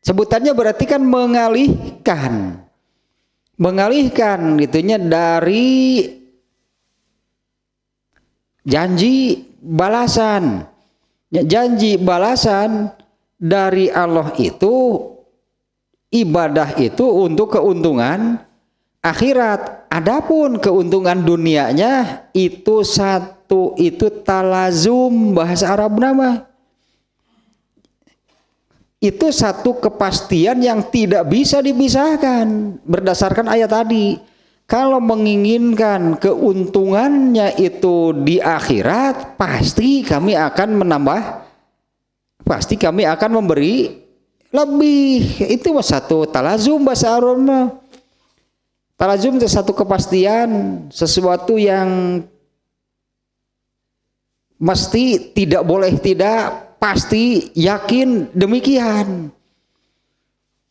Sebutannya berarti kan mengalihkan gitunya dari janji balasan. Janji balasan dari Allah itu, ibadah itu untuk keuntungan akhirat. Adapun keuntungan dunianya itu satu, itu talazum, bahasa Arab nama. Itu satu kepastian yang tidak bisa dipisahkan berdasarkan ayat tadi. Kalau menginginkan keuntungannya itu di akhirat, pasti kami akan menambah, pasti kami akan memberi lebih. Itu satu talazum bahasa Arab. Talazum itu satu kepastian, sesuatu yang mesti, tidak boleh tidak, pasti, yakin demikian.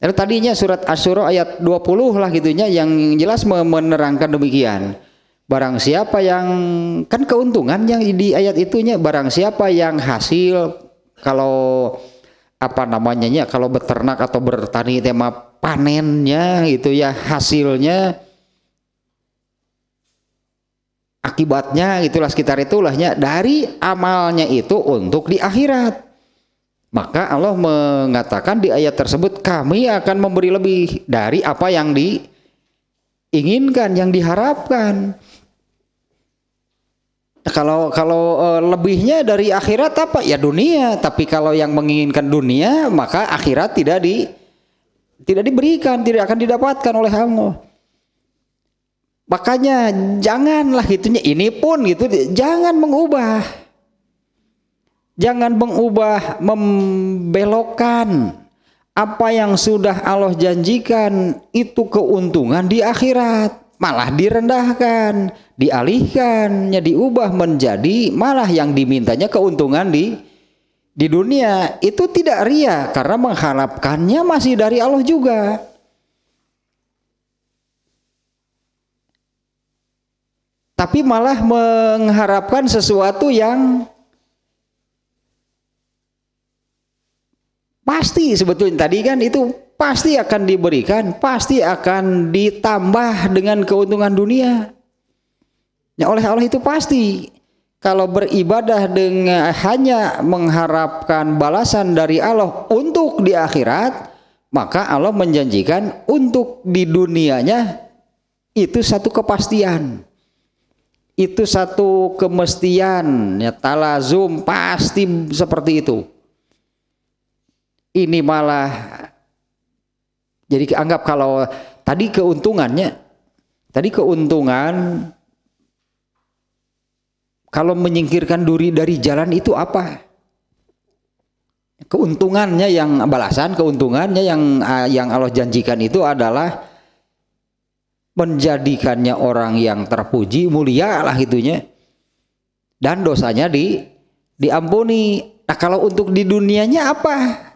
Dan tadinya surat Asy-Syura ayat 20 lah gitunya yang jelas menerangkan demikian. Barang siapa yang, kan keuntungan yang di ayat itunya, barang siapa yang hasil, kalau apa namanya, kalau beternak atau bertani tema panennya gitu ya, hasilnya, akibatnya gitulah, sekitar itulahnya dari amalnya itu untuk di akhirat. Maka Allah mengatakan di ayat tersebut, kami akan memberi lebih dari apa yang diinginkan, yang diharapkan. Kalau lebihnya dari akhirat apa? Ya dunia. Tapi kalau yang menginginkan dunia, maka akhirat tidak diberikan, tidak akan didapatkan oleh Allah. Makanya janganlah gitunya, ini pun gitu, jangan mengubah. Jangan mengubah, membelokkan apa yang sudah Allah janjikan itu keuntungan di akhirat, malah direndahkan, dialihkannya, diubah menjadi malah yang dimintanya keuntungan di dunia. Itu tidak ria karena mengharapkannya masih dari Allah juga. Tapi malah mengharapkan sesuatu yang pasti, sebetulnya tadi kan itu pasti akan diberikan, pasti akan ditambah dengan keuntungan dunia. Ya, oleh Allah itu pasti. Kalau beribadah dengan hanya mengharapkan balasan dari Allah untuk di akhirat, maka Allah menjanjikan untuk di dunianya itu satu kepastian. Itu satu kemestian, ya, talazum, pasti seperti itu. Ini malah jadi anggap kalau tadi keuntungan kalau menyingkirkan duri dari jalan itu apa? Keuntungannya yang balasan, keuntungannya yang Allah janjikan itu adalah menjadikannya orang yang terpuji, mulia lah itunya, dan dosanya diampuni. Nah, kalau untuk di dunianya apa?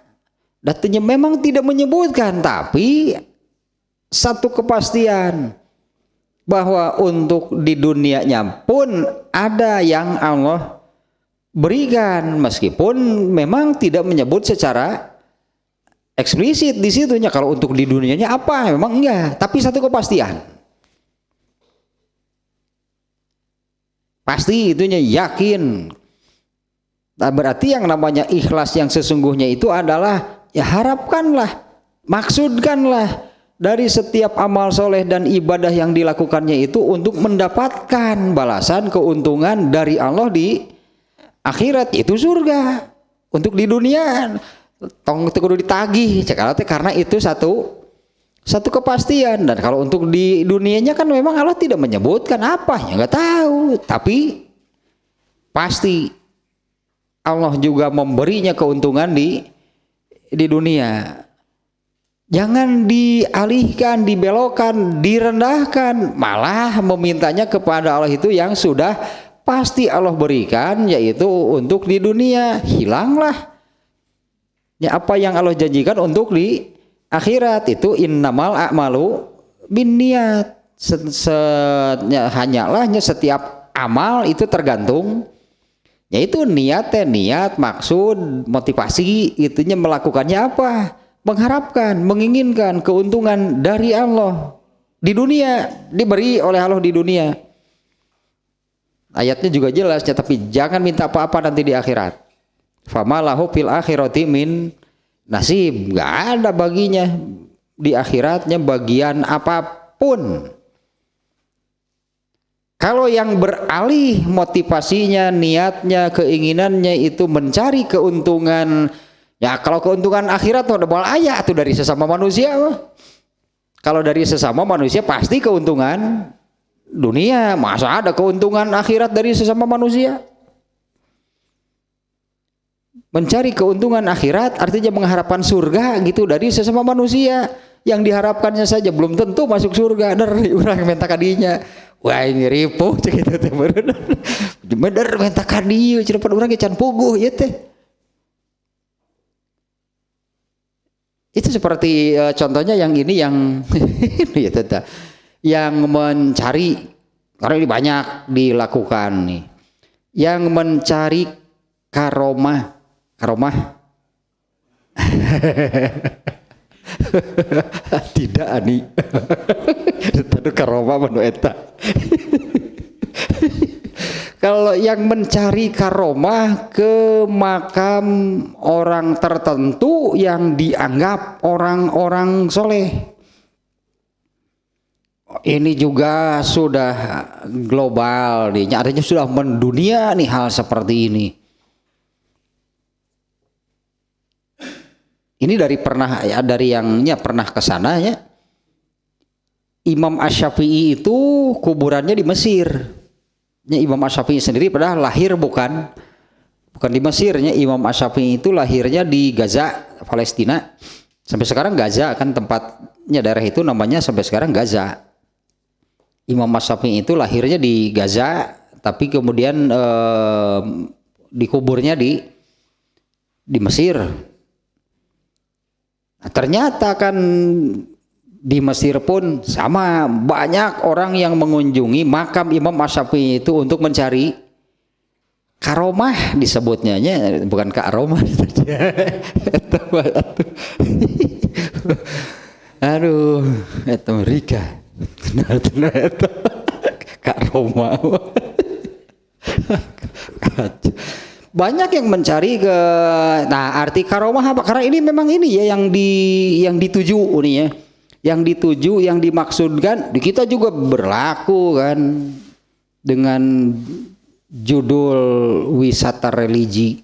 Datanya memang tidak menyebutkan, tapi satu kepastian bahwa untuk di dunianya pun ada yang Allah berikan, meskipun memang tidak menyebut secara eksplisit di situnya. Kalau untuk di dunianya apa? Memang enggak, tapi satu kepastian. Pasti itunya, yakin. Nah, berarti yang namanya ikhlas yang sesungguhnya itu adalah, ya harapkanlah, maksudkanlah dari setiap amal soleh dan ibadah yang dilakukannya itu untuk mendapatkan balasan, keuntungan dari Allah di akhirat, itu surga. Untuk di dunia tong kudu ditagih karena itu satu kepastian. Dan kalau untuk di dunianya kan memang Allah tidak menyebutkan apa, ya nggak tahu, tapi pasti Allah juga memberinya keuntungan di dunia. Jangan dialihkan, dibelokkan, direndahkan, malah memintanya kepada Allah itu yang sudah pasti Allah berikan, yaitu untuk di dunia. Hilanglah ya apa yang Allah janjikan untuk di akhirat itu innamal a'malu binniyat. Hanyalah setiap amal itu tergantung, yaitu niat, maksud, motivasi itunya melakukannya apa? Mengharapkan, menginginkan keuntungan dari Allah di dunia, diberi oleh Allah di dunia. Ayatnya juga jelas ya, tapi jangan minta apa-apa nanti di akhirat. Famalahu fil akhirati min nasib, nggak ada baginya di akhiratnya bagian apapun. Kalau yang beralih motivasinya, niatnya, keinginannya itu mencari keuntungan, ya kalau keuntungan akhirat tuh ada bal ayat tuh dari sesama manusia. Kalau dari sesama manusia pasti keuntungan dunia, masa ada keuntungan akhirat dari sesama manusia? Mencari keuntungan akhirat artinya mengharapkan surga gitu dari sesama manusia. Yang diharapkannya saja belum tentu masuk surga. Dari orang minta kadinya, wah ini ripuh cek itu teh bener minta kadieu cenah urang ge can puguh ieu teh. Itu seperti contohnya yang ini yang ya teta, yang mencari, karena ini banyak dilakukan nih, yang mencari karomah tidak ani tadu karomah manu eta. Kalau yang mencari karomah ke makam orang tertentu yang dianggap orang-orang soleh, ini juga sudah global nih, artinya sudah mendunia nih hal seperti ini. Ini dari pernah ya, dari yangnya pernah ke sana ya. Imam Asy-Syafi'i itu kuburannya di Mesir. Ya, Imam Asy-Syafi'i sendiri padahal lahir bukan di Mesirnya. Imam Asy-Syafi'i itu lahirnya di Gaza, Palestina. Sampai sekarang Gaza kan tempatnya, daerah itu namanya sampai sekarang Gaza. Imam Asy-Syafi'i itu lahirnya di Gaza, tapi kemudian dikuburnya di Mesir. Nah, ternyata kan di Mesir pun sama, banyak orang yang mengunjungi makam Imam Asy-Syafi'i itu untuk mencari karomah disebutnya, bukan karomah. Aduh, itu mereka karomah. Banyak yang mencari ke, nah arti karomah apa? Karena ini memang ini ya yang dituju nih ya, yang dituju, yang dimaksudkan. Di kita juga berlaku kan dengan judul wisata religi.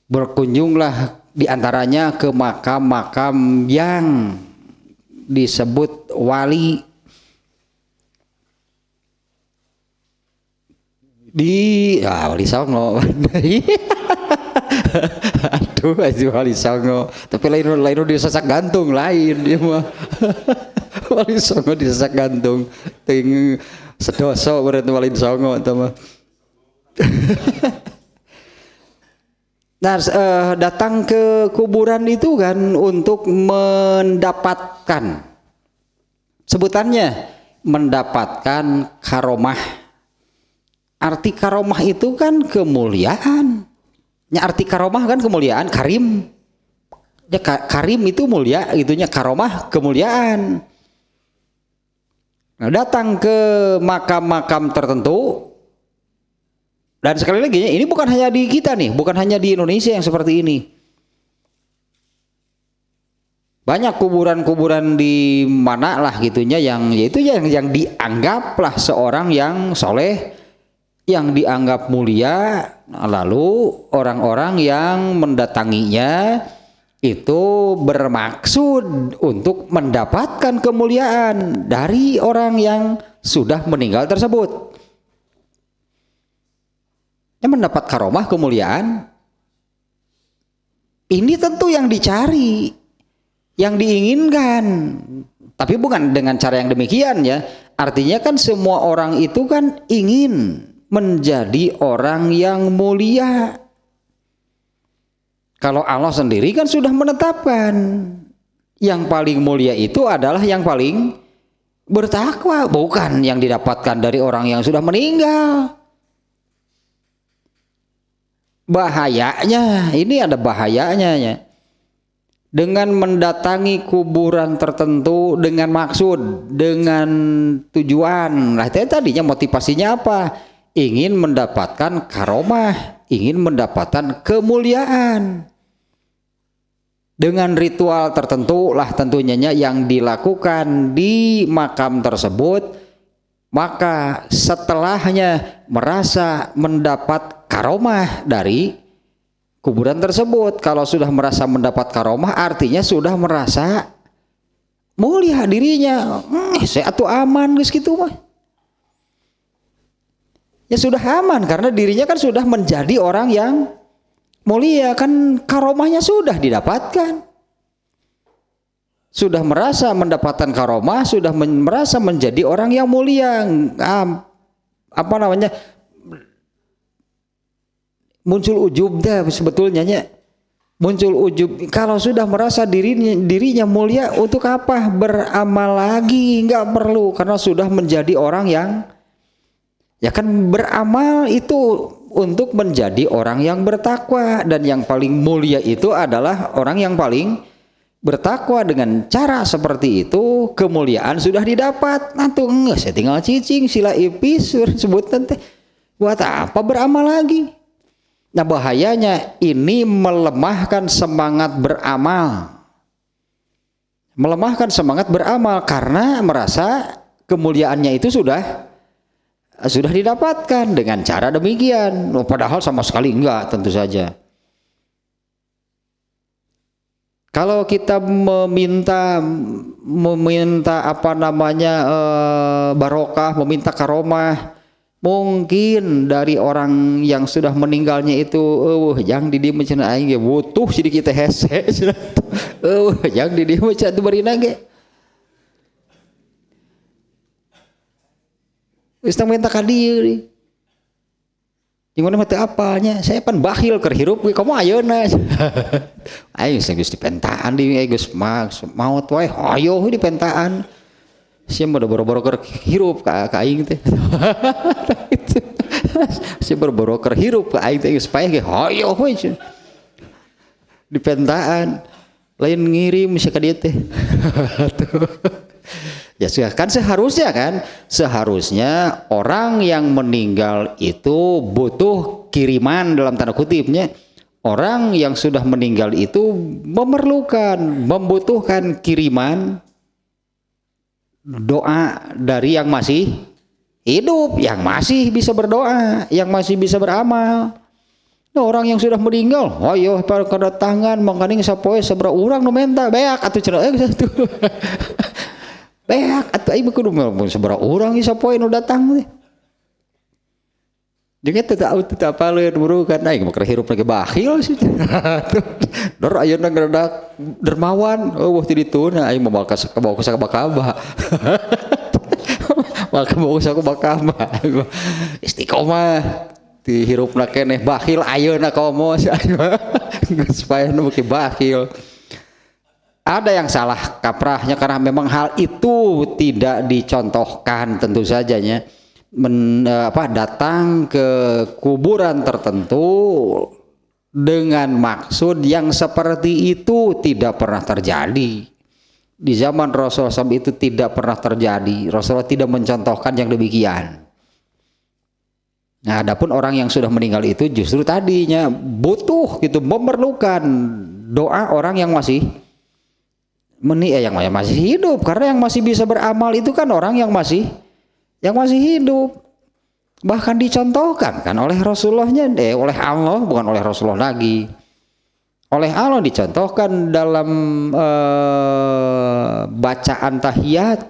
Berkunjunglah diantaranya ke makam-makam yang disebut wali. Wali Songo. Aduh, Wali Songo. Tapi lain disesak gantung lain dia mah. Wali Songo disesak gantung. Ting sedoso berarti Wali Songo eta mah. Nah, datang ke kuburan itu kan untuk mendapatkan, sebutannya mendapatkan karomah. Arti karomah itu kan kemuliaan. Ya, arti karomah kan kemuliaan, karim. Ya, karim itu mulia, itunya karomah kemuliaan. Nah, datang ke makam-makam tertentu. Dan sekali lagi ini bukan hanya di kita nih, bukan hanya di Indonesia yang seperti ini. Banyak kuburan-kuburan di mana lah gitunya yang yaitu yang dianggaplah seorang yang soleh, yang dianggap mulia, lalu orang-orang yang mendatanginya itu bermaksud untuk mendapatkan kemuliaan dari orang yang sudah meninggal tersebut. Yang mendapat karomah kemuliaan, ini tentu yang dicari, yang diinginkan, tapi bukan dengan cara yang demikian ya. Artinya kan semua orang itu kan ingin menjadi orang yang mulia. Kalau Allah sendiri kan sudah menetapkan Yang paling mulia itu adalah yang paling bertakwa, bukan yang didapatkan dari orang yang sudah meninggal. Bahayanya, ini ada bahayanya ya. Dengan mendatangi kuburan tertentu dengan maksud, dengan tujuan. Nah, tadinya motivasinya apa? Ingin mendapatkan karomah, ingin mendapatkan kemuliaan. Dengan ritual tertentu lah tentunya yang dilakukan di makam tersebut, maka setelahnya merasa mendapat karomah dari kuburan tersebut. Kalau sudah merasa mendapat karomah, artinya sudah merasa mulia dirinya. Saya atuh aman guys gitu mah. Ya sudah aman karena dirinya kan sudah menjadi orang yang mulia, kan karomahnya sudah didapatkan. Sudah merasa mendapatkan karomah, sudah merasa menjadi orang yang mulia. Apa namanya? Muncul ujub dah sebetulnya ya. Muncul ujub. Kalau sudah merasa dirinya mulia, untuk apa beramal lagi? Nggak perlu, karena sudah menjadi orang yang ya kan beramal itu untuk menjadi orang yang bertakwa, dan yang paling mulia itu adalah orang yang paling bertakwa. Dengan cara seperti itu kemuliaan sudah didapat. Nanti enggak, saya tinggal cicing sila ipis sebutan teh. Buat apa beramal lagi? Nah, bahayanya ini melemahkan semangat beramal. Melemahkan semangat beramal karena merasa kemuliaannya itu sudah didapatkan dengan cara demikian. Padahal sama sekali enggak, tentu saja. Kalau kita meminta apa namanya barokah, meminta karomah, mungkin dari orang yang sudah meninggalnya itu, yang di dieu cenah aing ge butuh sedikit hese, yang di dieu cenah teu barina ge. Geus minta ka dieu. Jeung mana teu apalnya, saya pan bakhil keur hirup ge komo ayeuna. Aing geus dipentaan di geus maot wae hoyo dipentaan. Sia mah boro-boro keur hirup ka aing teh. Sia boro-boro keur hirup ka aing teh supaya ge hoyo we. Dipentaan lain ngirim sia ka dieu teh. Ya kan seharusnya orang yang meninggal itu butuh kiriman dalam tanda kutipnya. Orang yang sudah meninggal itu membutuhkan kiriman doa dari yang masih hidup, yang masih bisa berdoa, yang masih bisa beramal. Nah, orang yang sudah meninggal, hoyo kedatangan mangkaning sapoe sabaraha urang nu menta beak atuh cenah satu. Beak atuh aing kudu sabaraha urang ieu sapoe nu datang teh. Jeung eta teu apaleun burukan aing mah keur hirup lagi bakhil sih. Dor ayeuna ngeradak dermawan, eueuh ti dituna aing mah bawa ka sakabakaba. Maka bawa ka sakabakaba. Istiqomah ti hirupna keneh bakhil ayeuna komo aing mah. Geus paeh nu ki bakhil. Ada yang salah kaprahnya karena memang hal itu tidak dicontohkan tentu saja nya. Datang ke kuburan tertentu dengan maksud yang seperti itu tidak pernah terjadi di zaman Rasulullah SAW. Itu tidak pernah terjadi. Rasulullah tidak mencontohkan yang demikian. Nah, adapun orang yang sudah meninggal itu justru tadinya butuh gitu, memerlukan doa orang yang masih yang masih hidup, karena yang masih bisa beramal itu kan orang yang masih hidup. Bahkan dicontohkan kan oleh Rasulullahnya, oleh Allah, bukan oleh Rasulullah lagi. Oleh Allah dicontohkan dalam bacaan tahiyat.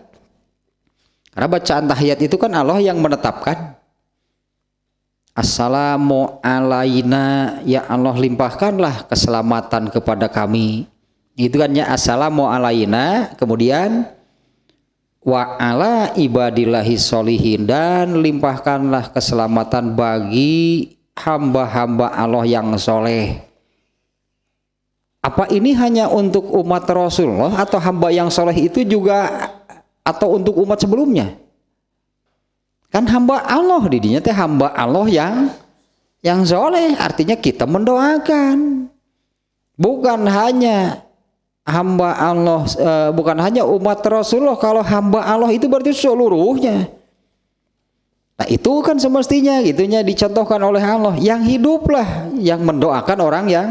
Karena bacaan tahiyat itu kan Allah yang menetapkan. Assalamu alaina, ya Allah limpahkanlah keselamatan kepada kami. Itu kan ya, assalamu alaina, kemudian wa ala ibadillahi sholihin, dan limpahkanlah keselamatan bagi hamba-hamba Allah yang soleh. Apa ini hanya untuk umat Rasulullah atau hamba yang soleh itu juga atau untuk umat sebelumnya? Kan hamba Allah di dinya teh hamba Allah yang soleh, artinya kita mendoakan. Bukan hanya hamba Allah, bukan hanya umat Rasulullah. Kalau hamba Allah itu berarti seluruhnya. Nah itu kan semestinya gitunya dicontohkan oleh Allah. Yang hiduplah yang mendoakan orang yang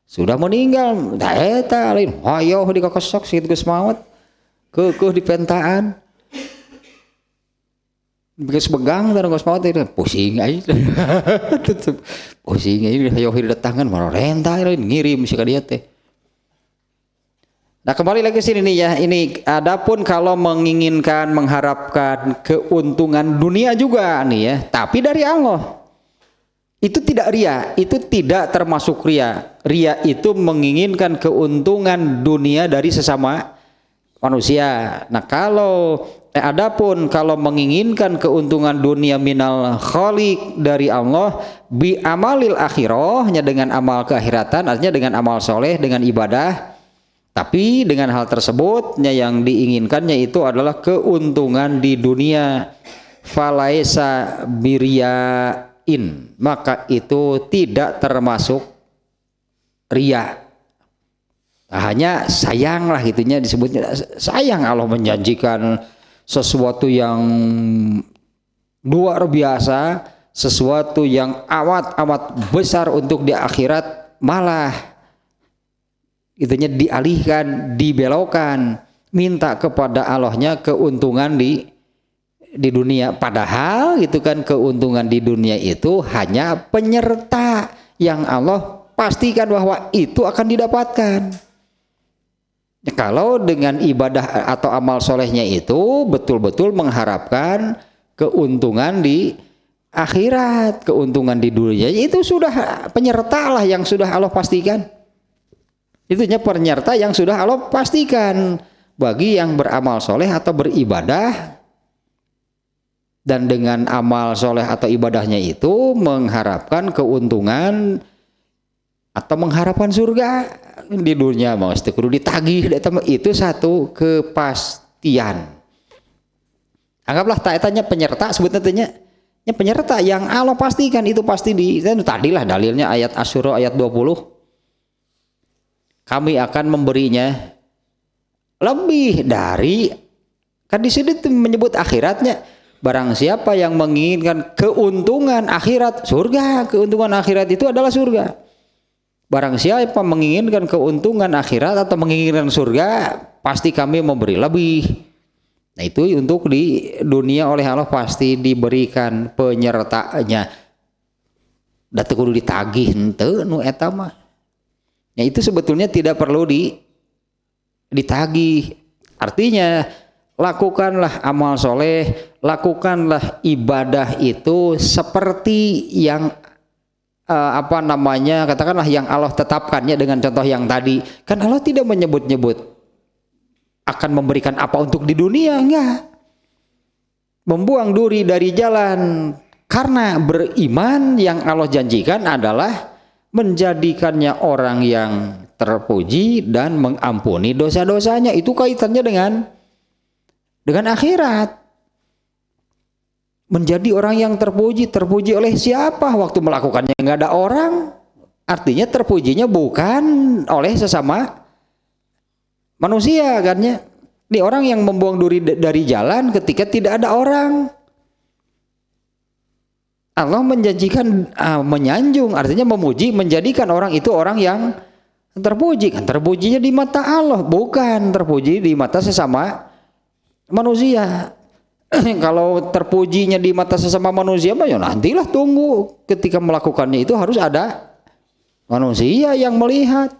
sudah meninggal. Nah eta lain hayo dikokosok situ geus maot. Keueuh di pentaan. Geus begang dan geus maot itu pusing aja. Pusing aja hayo didatangan marorenta ngirim si ka dieu teh. Nah kembali lagi sini nih ya, ini adapun kalau menginginkan mengharapkan keuntungan dunia juga nih ya, tapi dari Allah. Itu tidak ria, itu tidak termasuk ria. Ria itu menginginkan keuntungan dunia dari sesama manusia. Nah kalau adapun kalau menginginkan keuntungan dunia minal khaliq dari Allah bi amalil akhirahnya dengan amal keakhiratan, artinya dengan amal soleh, dengan ibadah. Tapi dengan hal tersebutnya yang diinginkannya itu adalah keuntungan di dunia. Falaisa biriyain, maka itu tidak termasuk ria. Hanya sayang lah gitunya disebutnya sayang. Allah menjanjikan sesuatu yang luar biasa, sesuatu yang amat besar untuk di akhirat, malah itunya dialihkan, dibelokkan, minta kepada Allahnya keuntungan di dunia. Padahal gitu kan keuntungan di dunia itu hanya penyerta yang Allah pastikan bahwa itu akan didapatkan. Kalau dengan ibadah atau amal solehnya itu betul-betul mengharapkan keuntungan di akhirat, keuntungan di dunia, itu sudah penyerta lah yang sudah Allah pastikan. Itunya penyerta yang sudah Allah pastikan bagi yang beramal soleh atau beribadah, dan dengan amal soleh atau ibadahnya itu mengharapkan keuntungan atau mengharapkan surga di dunia, mau kudu ditagih, itu satu kepastian. Anggaplah taetanya penyerta, sebetulnya penyerta yang Allah pastikan itu pasti di tadilah dalilnya ayat Asyura ayat 20. Kami akan memberinya lebih dari, kan di sini menyebut akhiratnya. Barang siapa yang menginginkan keuntungan akhirat, surga. Keuntungan akhirat itu adalah surga. Barang siapa menginginkan keuntungan akhirat atau menginginkan surga, pasti kami memberi lebih. Nah itu untuk di dunia oleh Allah pasti diberikan penyertanya. Da teu kudu ditagih henteu nu eta mah. Ya itu sebetulnya tidak perlu ditagih. Artinya lakukanlah amal soleh, lakukanlah ibadah itu seperti yang katakanlah yang Allah tetapkannya dengan contoh yang tadi. Kan Allah tidak menyebut-nyebut akan memberikan apa untuk di dunia, enggak. Membuang duri dari jalan karena beriman yang Allah janjikan adalah menjadikannya orang yang terpuji dan mengampuni dosa-dosanya. Itu kaitannya dengan akhirat. Menjadi orang yang terpuji oleh siapa? Waktu melakukannya nggak ada orang. Artinya terpujinya bukan oleh sesama manusia kan ya. Ini orang yang membuang duri dari jalan ketika tidak ada orang. Allah menjanjikan menyanjung, artinya memuji, menjadikan orang itu orang yang terpuji. Kan terpujinya di mata Allah, bukan terpuji di mata sesama manusia. Kalau terpujinya di mata sesama manusia, ya nantilah tunggu. Ketika melakukannya itu harus ada manusia yang melihat.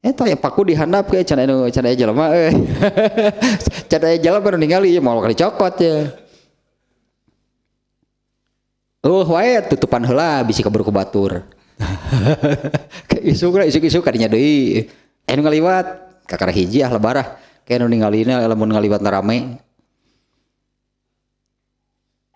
Eta ya paku dihandap ke can aya jelema can aya jelema baru ningali mau kali cokot ya. Wae tutupan heula bisi kabur ku batur. Isuk kadinya deui. Nu ngaliwat kakara hiji lebarah. Kayak nu ningalina lamun ngaliwat rame.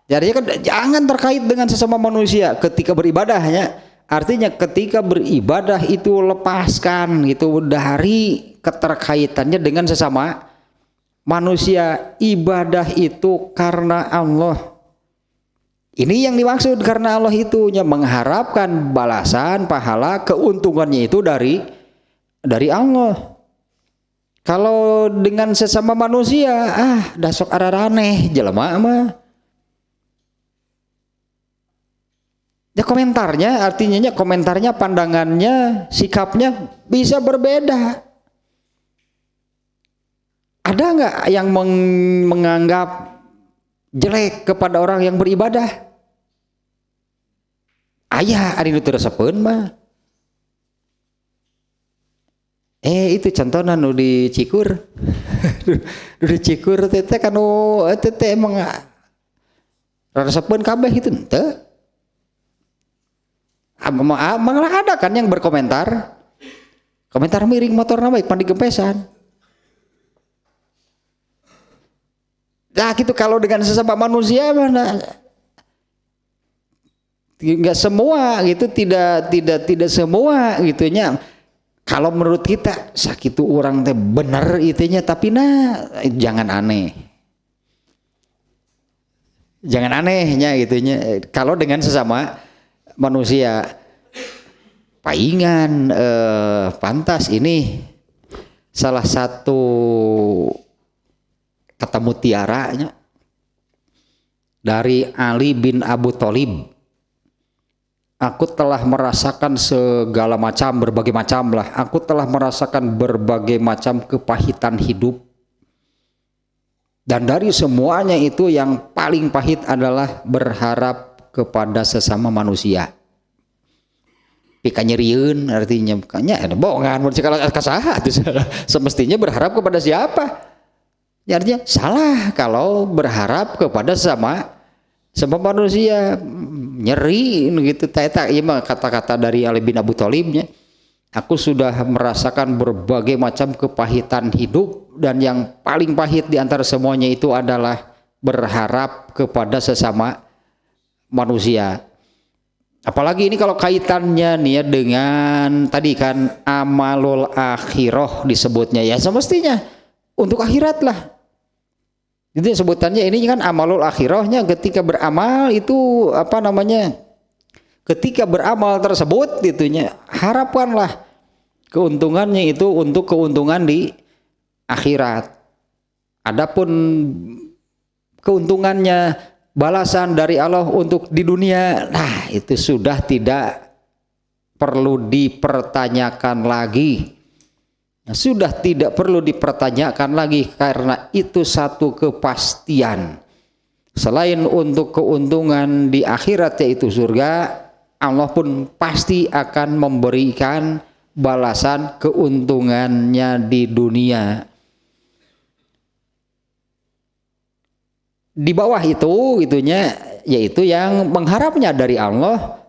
Jadi kan jangan terkait dengan sesama manusia ketika beribadahnya. Artinya ketika beribadah itu lepaskan gitu dari keterkaitannya dengan sesama manusia. Ibadah itu karena Allah. Ini yang dimaksud karena Allah itunya mengharapkan balasan, pahala, keuntungannya itu dari Allah. Kalau dengan sesama manusia, dasok araraneh jelema mah. Ya komentarnya, artinya komentarnya, pandangannya, sikapnya bisa berbeda. Ada nggak yang menganggap jelek kepada orang yang beribadah? Ayah, ari nu teu resepeun mah. Itu contohnya nu di Cikur. Nu di Cikur teh kanu teh emang resepeun kabeh itu teu. Malah ada kan yang berkomentar, komentar miring motor nama ikan digempesan. Nah gitu kalau dengan sesama manusia mana nggak semua gitu, tidak semua gitunya. Kalau menurut kita sakit orang teh bener itunya, tapi jangan anehnya gitunya. Kalau dengan sesama manusia paingan pantas ini salah satu kata mutiaranya dari Ali bin Abu Thalib. Aku telah merasakan segala macam, berbagai macam lah. Aku telah merasakan berbagai macam kepahitan hidup. Dan dari semuanya itu yang paling pahit adalah berharap kepada sesama manusia. Pika nyeriun artinya bukannya ada bohongan kalau kasaha itu semestinya berharap kepada siapa? Ya, artinya salah kalau berharap kepada sama manusia. Nyeri gitu tak ieu mah kata-kata dari Ali bin Abu Thalibnya. Aku sudah merasakan berbagai macam kepahitan hidup dan yang paling pahit di antara semuanya itu adalah berharap kepada sesama manusia. Apalagi ini kalau kaitannya nih ya dengan tadi kan amalul akhirah disebutnya, ya semestinya untuk akhirat lah. Jadi sebutannya ini kan amalul akhirahnya ketika beramal itu ketika beramal tersebut itunya harapkanlah keuntungannya itu untuk keuntungan di akhirat. Adapun keuntungannya balasan dari Allah untuk di dunia, itu sudah tidak perlu dipertanyakan lagi. Sudah tidak perlu dipertanyakan lagi karena itu satu kepastian. Selain untuk keuntungan di akhirat yaitu surga, Allah pun pasti akan memberikan balasan keuntungannya di dunia. Di bawah itu itunya yaitu yang mengharapnya dari Allah,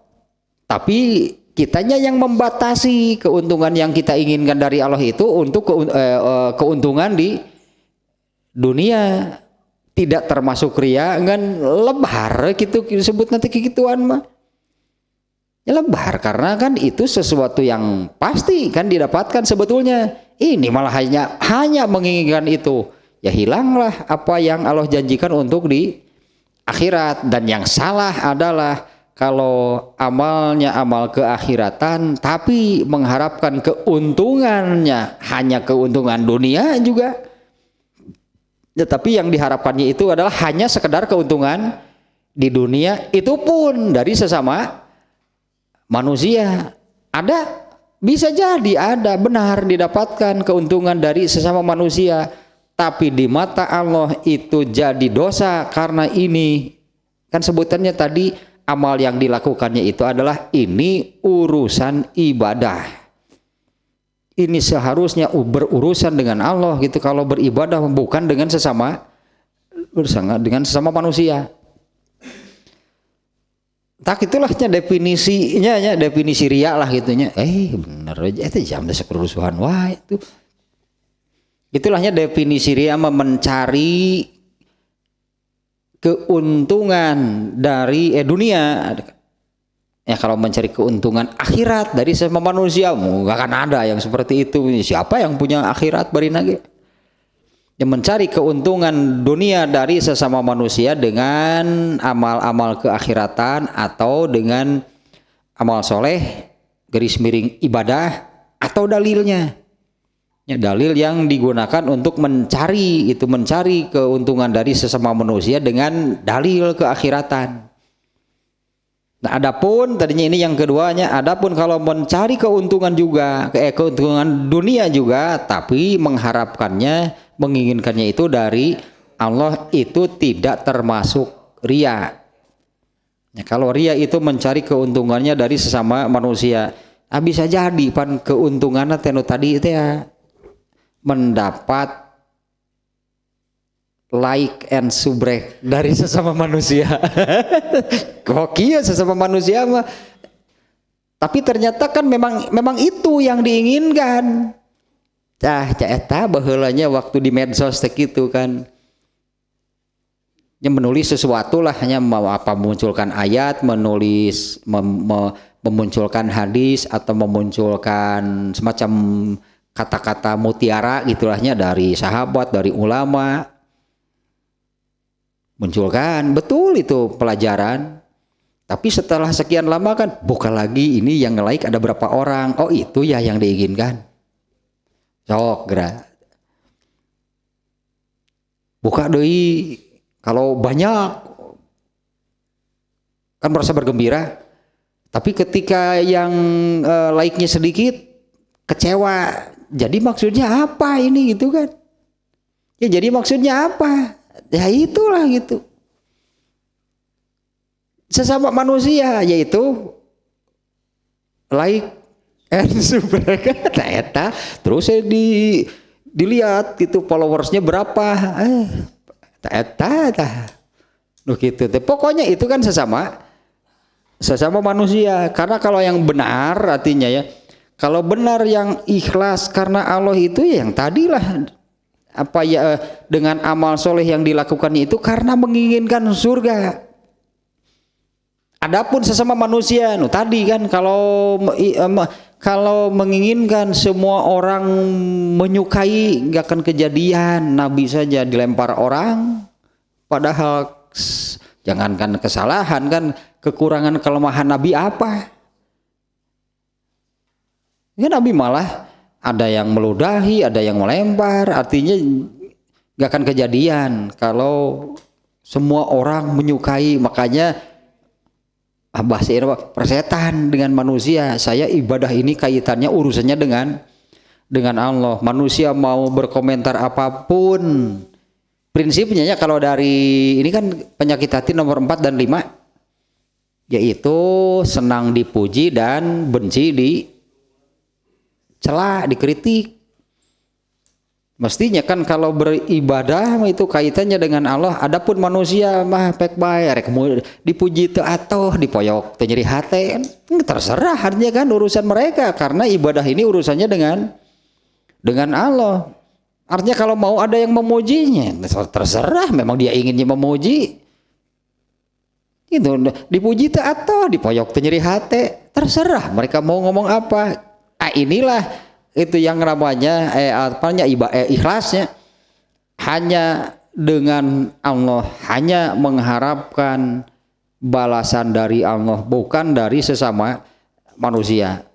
tapi kitanya yang membatasi keuntungan yang kita inginkan dari Allah itu untuk keuntungan di dunia, tidak termasuk ria kan lebar gitu disebut nanti kegituan mah. Ya lebar karena kan itu sesuatu yang pasti kan didapatkan sebetulnya. Ini malah hanya menginginkan itu. Ya hilanglah apa yang Allah janjikan untuk di akhirat. Dan yang salah adalah kalau amalnya amal keakhiratan tapi mengharapkan keuntungannya hanya keuntungan dunia juga. Ya, tapi yang diharapkannya itu adalah hanya sekedar keuntungan di dunia, itu pun dari sesama manusia. Ada, bisa jadi ada benar didapatkan keuntungan dari sesama manusia, tapi di mata Allah itu jadi dosa karena ini kan sebutannya tadi amal yang dilakukannya itu adalah ini urusan ibadah. Ini seharusnya berurusan dengan Allah gitu. Kalau beribadah bukan dengan sesama manusia. Tak itulahnya definisinya ya, definisi ria lah gitunya. Bener aja itu jam dasar kerusuhan wah itu. Itulahnya definisi ria mencari keuntungan dari dunia Ya kalau mencari keuntungan akhirat dari sesama manusia, nggak akan ada yang seperti itu. Siapa yang punya akhirat bari nage? Yang mencari keuntungan dunia dari sesama manusia dengan amal-amal keakhiratan atau dengan amal soleh, garis miring ibadah atau dalilnya. Ya, dalil yang digunakan untuk mencari keuntungan dari sesama manusia dengan dalil keakhiratan. Nah, adapun tadinya ini yang keduanya, adapun kalau mencari keuntungan juga, keuntungan dunia juga, tapi mengharapkannya, menginginkannya itu dari Allah, itu tidak termasuk riya. Ya, kalau riya itu mencari keuntungannya dari sesama manusia, bisa jadi pan keuntungannya tadi itu ya mendapat like and subrek dari sesama manusia. Kok iya sesama manusia mah. Tapi ternyata kan memang itu yang diinginkan. Eta baheulanya waktu di medsos gitu kan. Yang menulis sesuatu lah, hanya mau apa, memunculkan ayat, menulis memunculkan hadis atau memunculkan semacam kata-kata mutiara gitulahnya dari sahabat, dari ulama. Munculkan betul itu pelajaran, tapi setelah sekian lama kan buka lagi, ini yang nge-like ada berapa orang, oh itu ya yang diinginkan, sok gerak buka deui, kalau banyak kan merasa bergembira, tapi ketika yang like-nya sedikit kecewa, jadi maksudnya apa ini gitu kan ya, jadi maksudnya apa ya, itulah gitu sesama manusia, yaitu like and subrek eta terus dilihat gitu followersnya berapa eta gitu. Pokoknya itu kan sesama manusia, karena kalau yang benar artinya ya, kalau benar yang ikhlas karena Allah itu ya yang tadilah apa ya, dengan amal soleh yang dilakukannya itu karena menginginkan surga. Adapun sesama manusia, tadi kan kalau menginginkan semua orang menyukai, nggak akan kejadian. Nabi saja dilempar orang, padahal jangankan kesalahan kan, kekurangan kelemahan Nabi apa? Ya Nabi malah ada yang meludahi, ada yang melempar, artinya gak akan kejadian kalau semua orang menyukai. Makanya bahasa persetan dengan manusia, saya ibadah ini kaitannya urusannya dengan Allah. Manusia mau berkomentar apapun, prinsipnya ya kalau dari ini kan penyakit hati nomor 4 dan 5, yaitu senang dipuji dan benci dicela, dikritik. Mestinya kan kalau beribadah itu kaitannya dengan Allah. Adapun manusia mah pek bae rek dipuji teu atoh, dipoyok teu nyeri hate, terserah artinya kan urusan mereka, karena ibadah ini urusannya dengan Allah. Artinya kalau mau ada yang memujinya, terserah, memang dia inginnya memuji. Itu dipuji teu atoh, dipoyok teu nyeri hate, terserah mereka mau ngomong apa. Inilah itu yang namanya ikhlasnya hanya dengan Allah, hanya mengharapkan balasan dari Allah, bukan dari sesama manusia.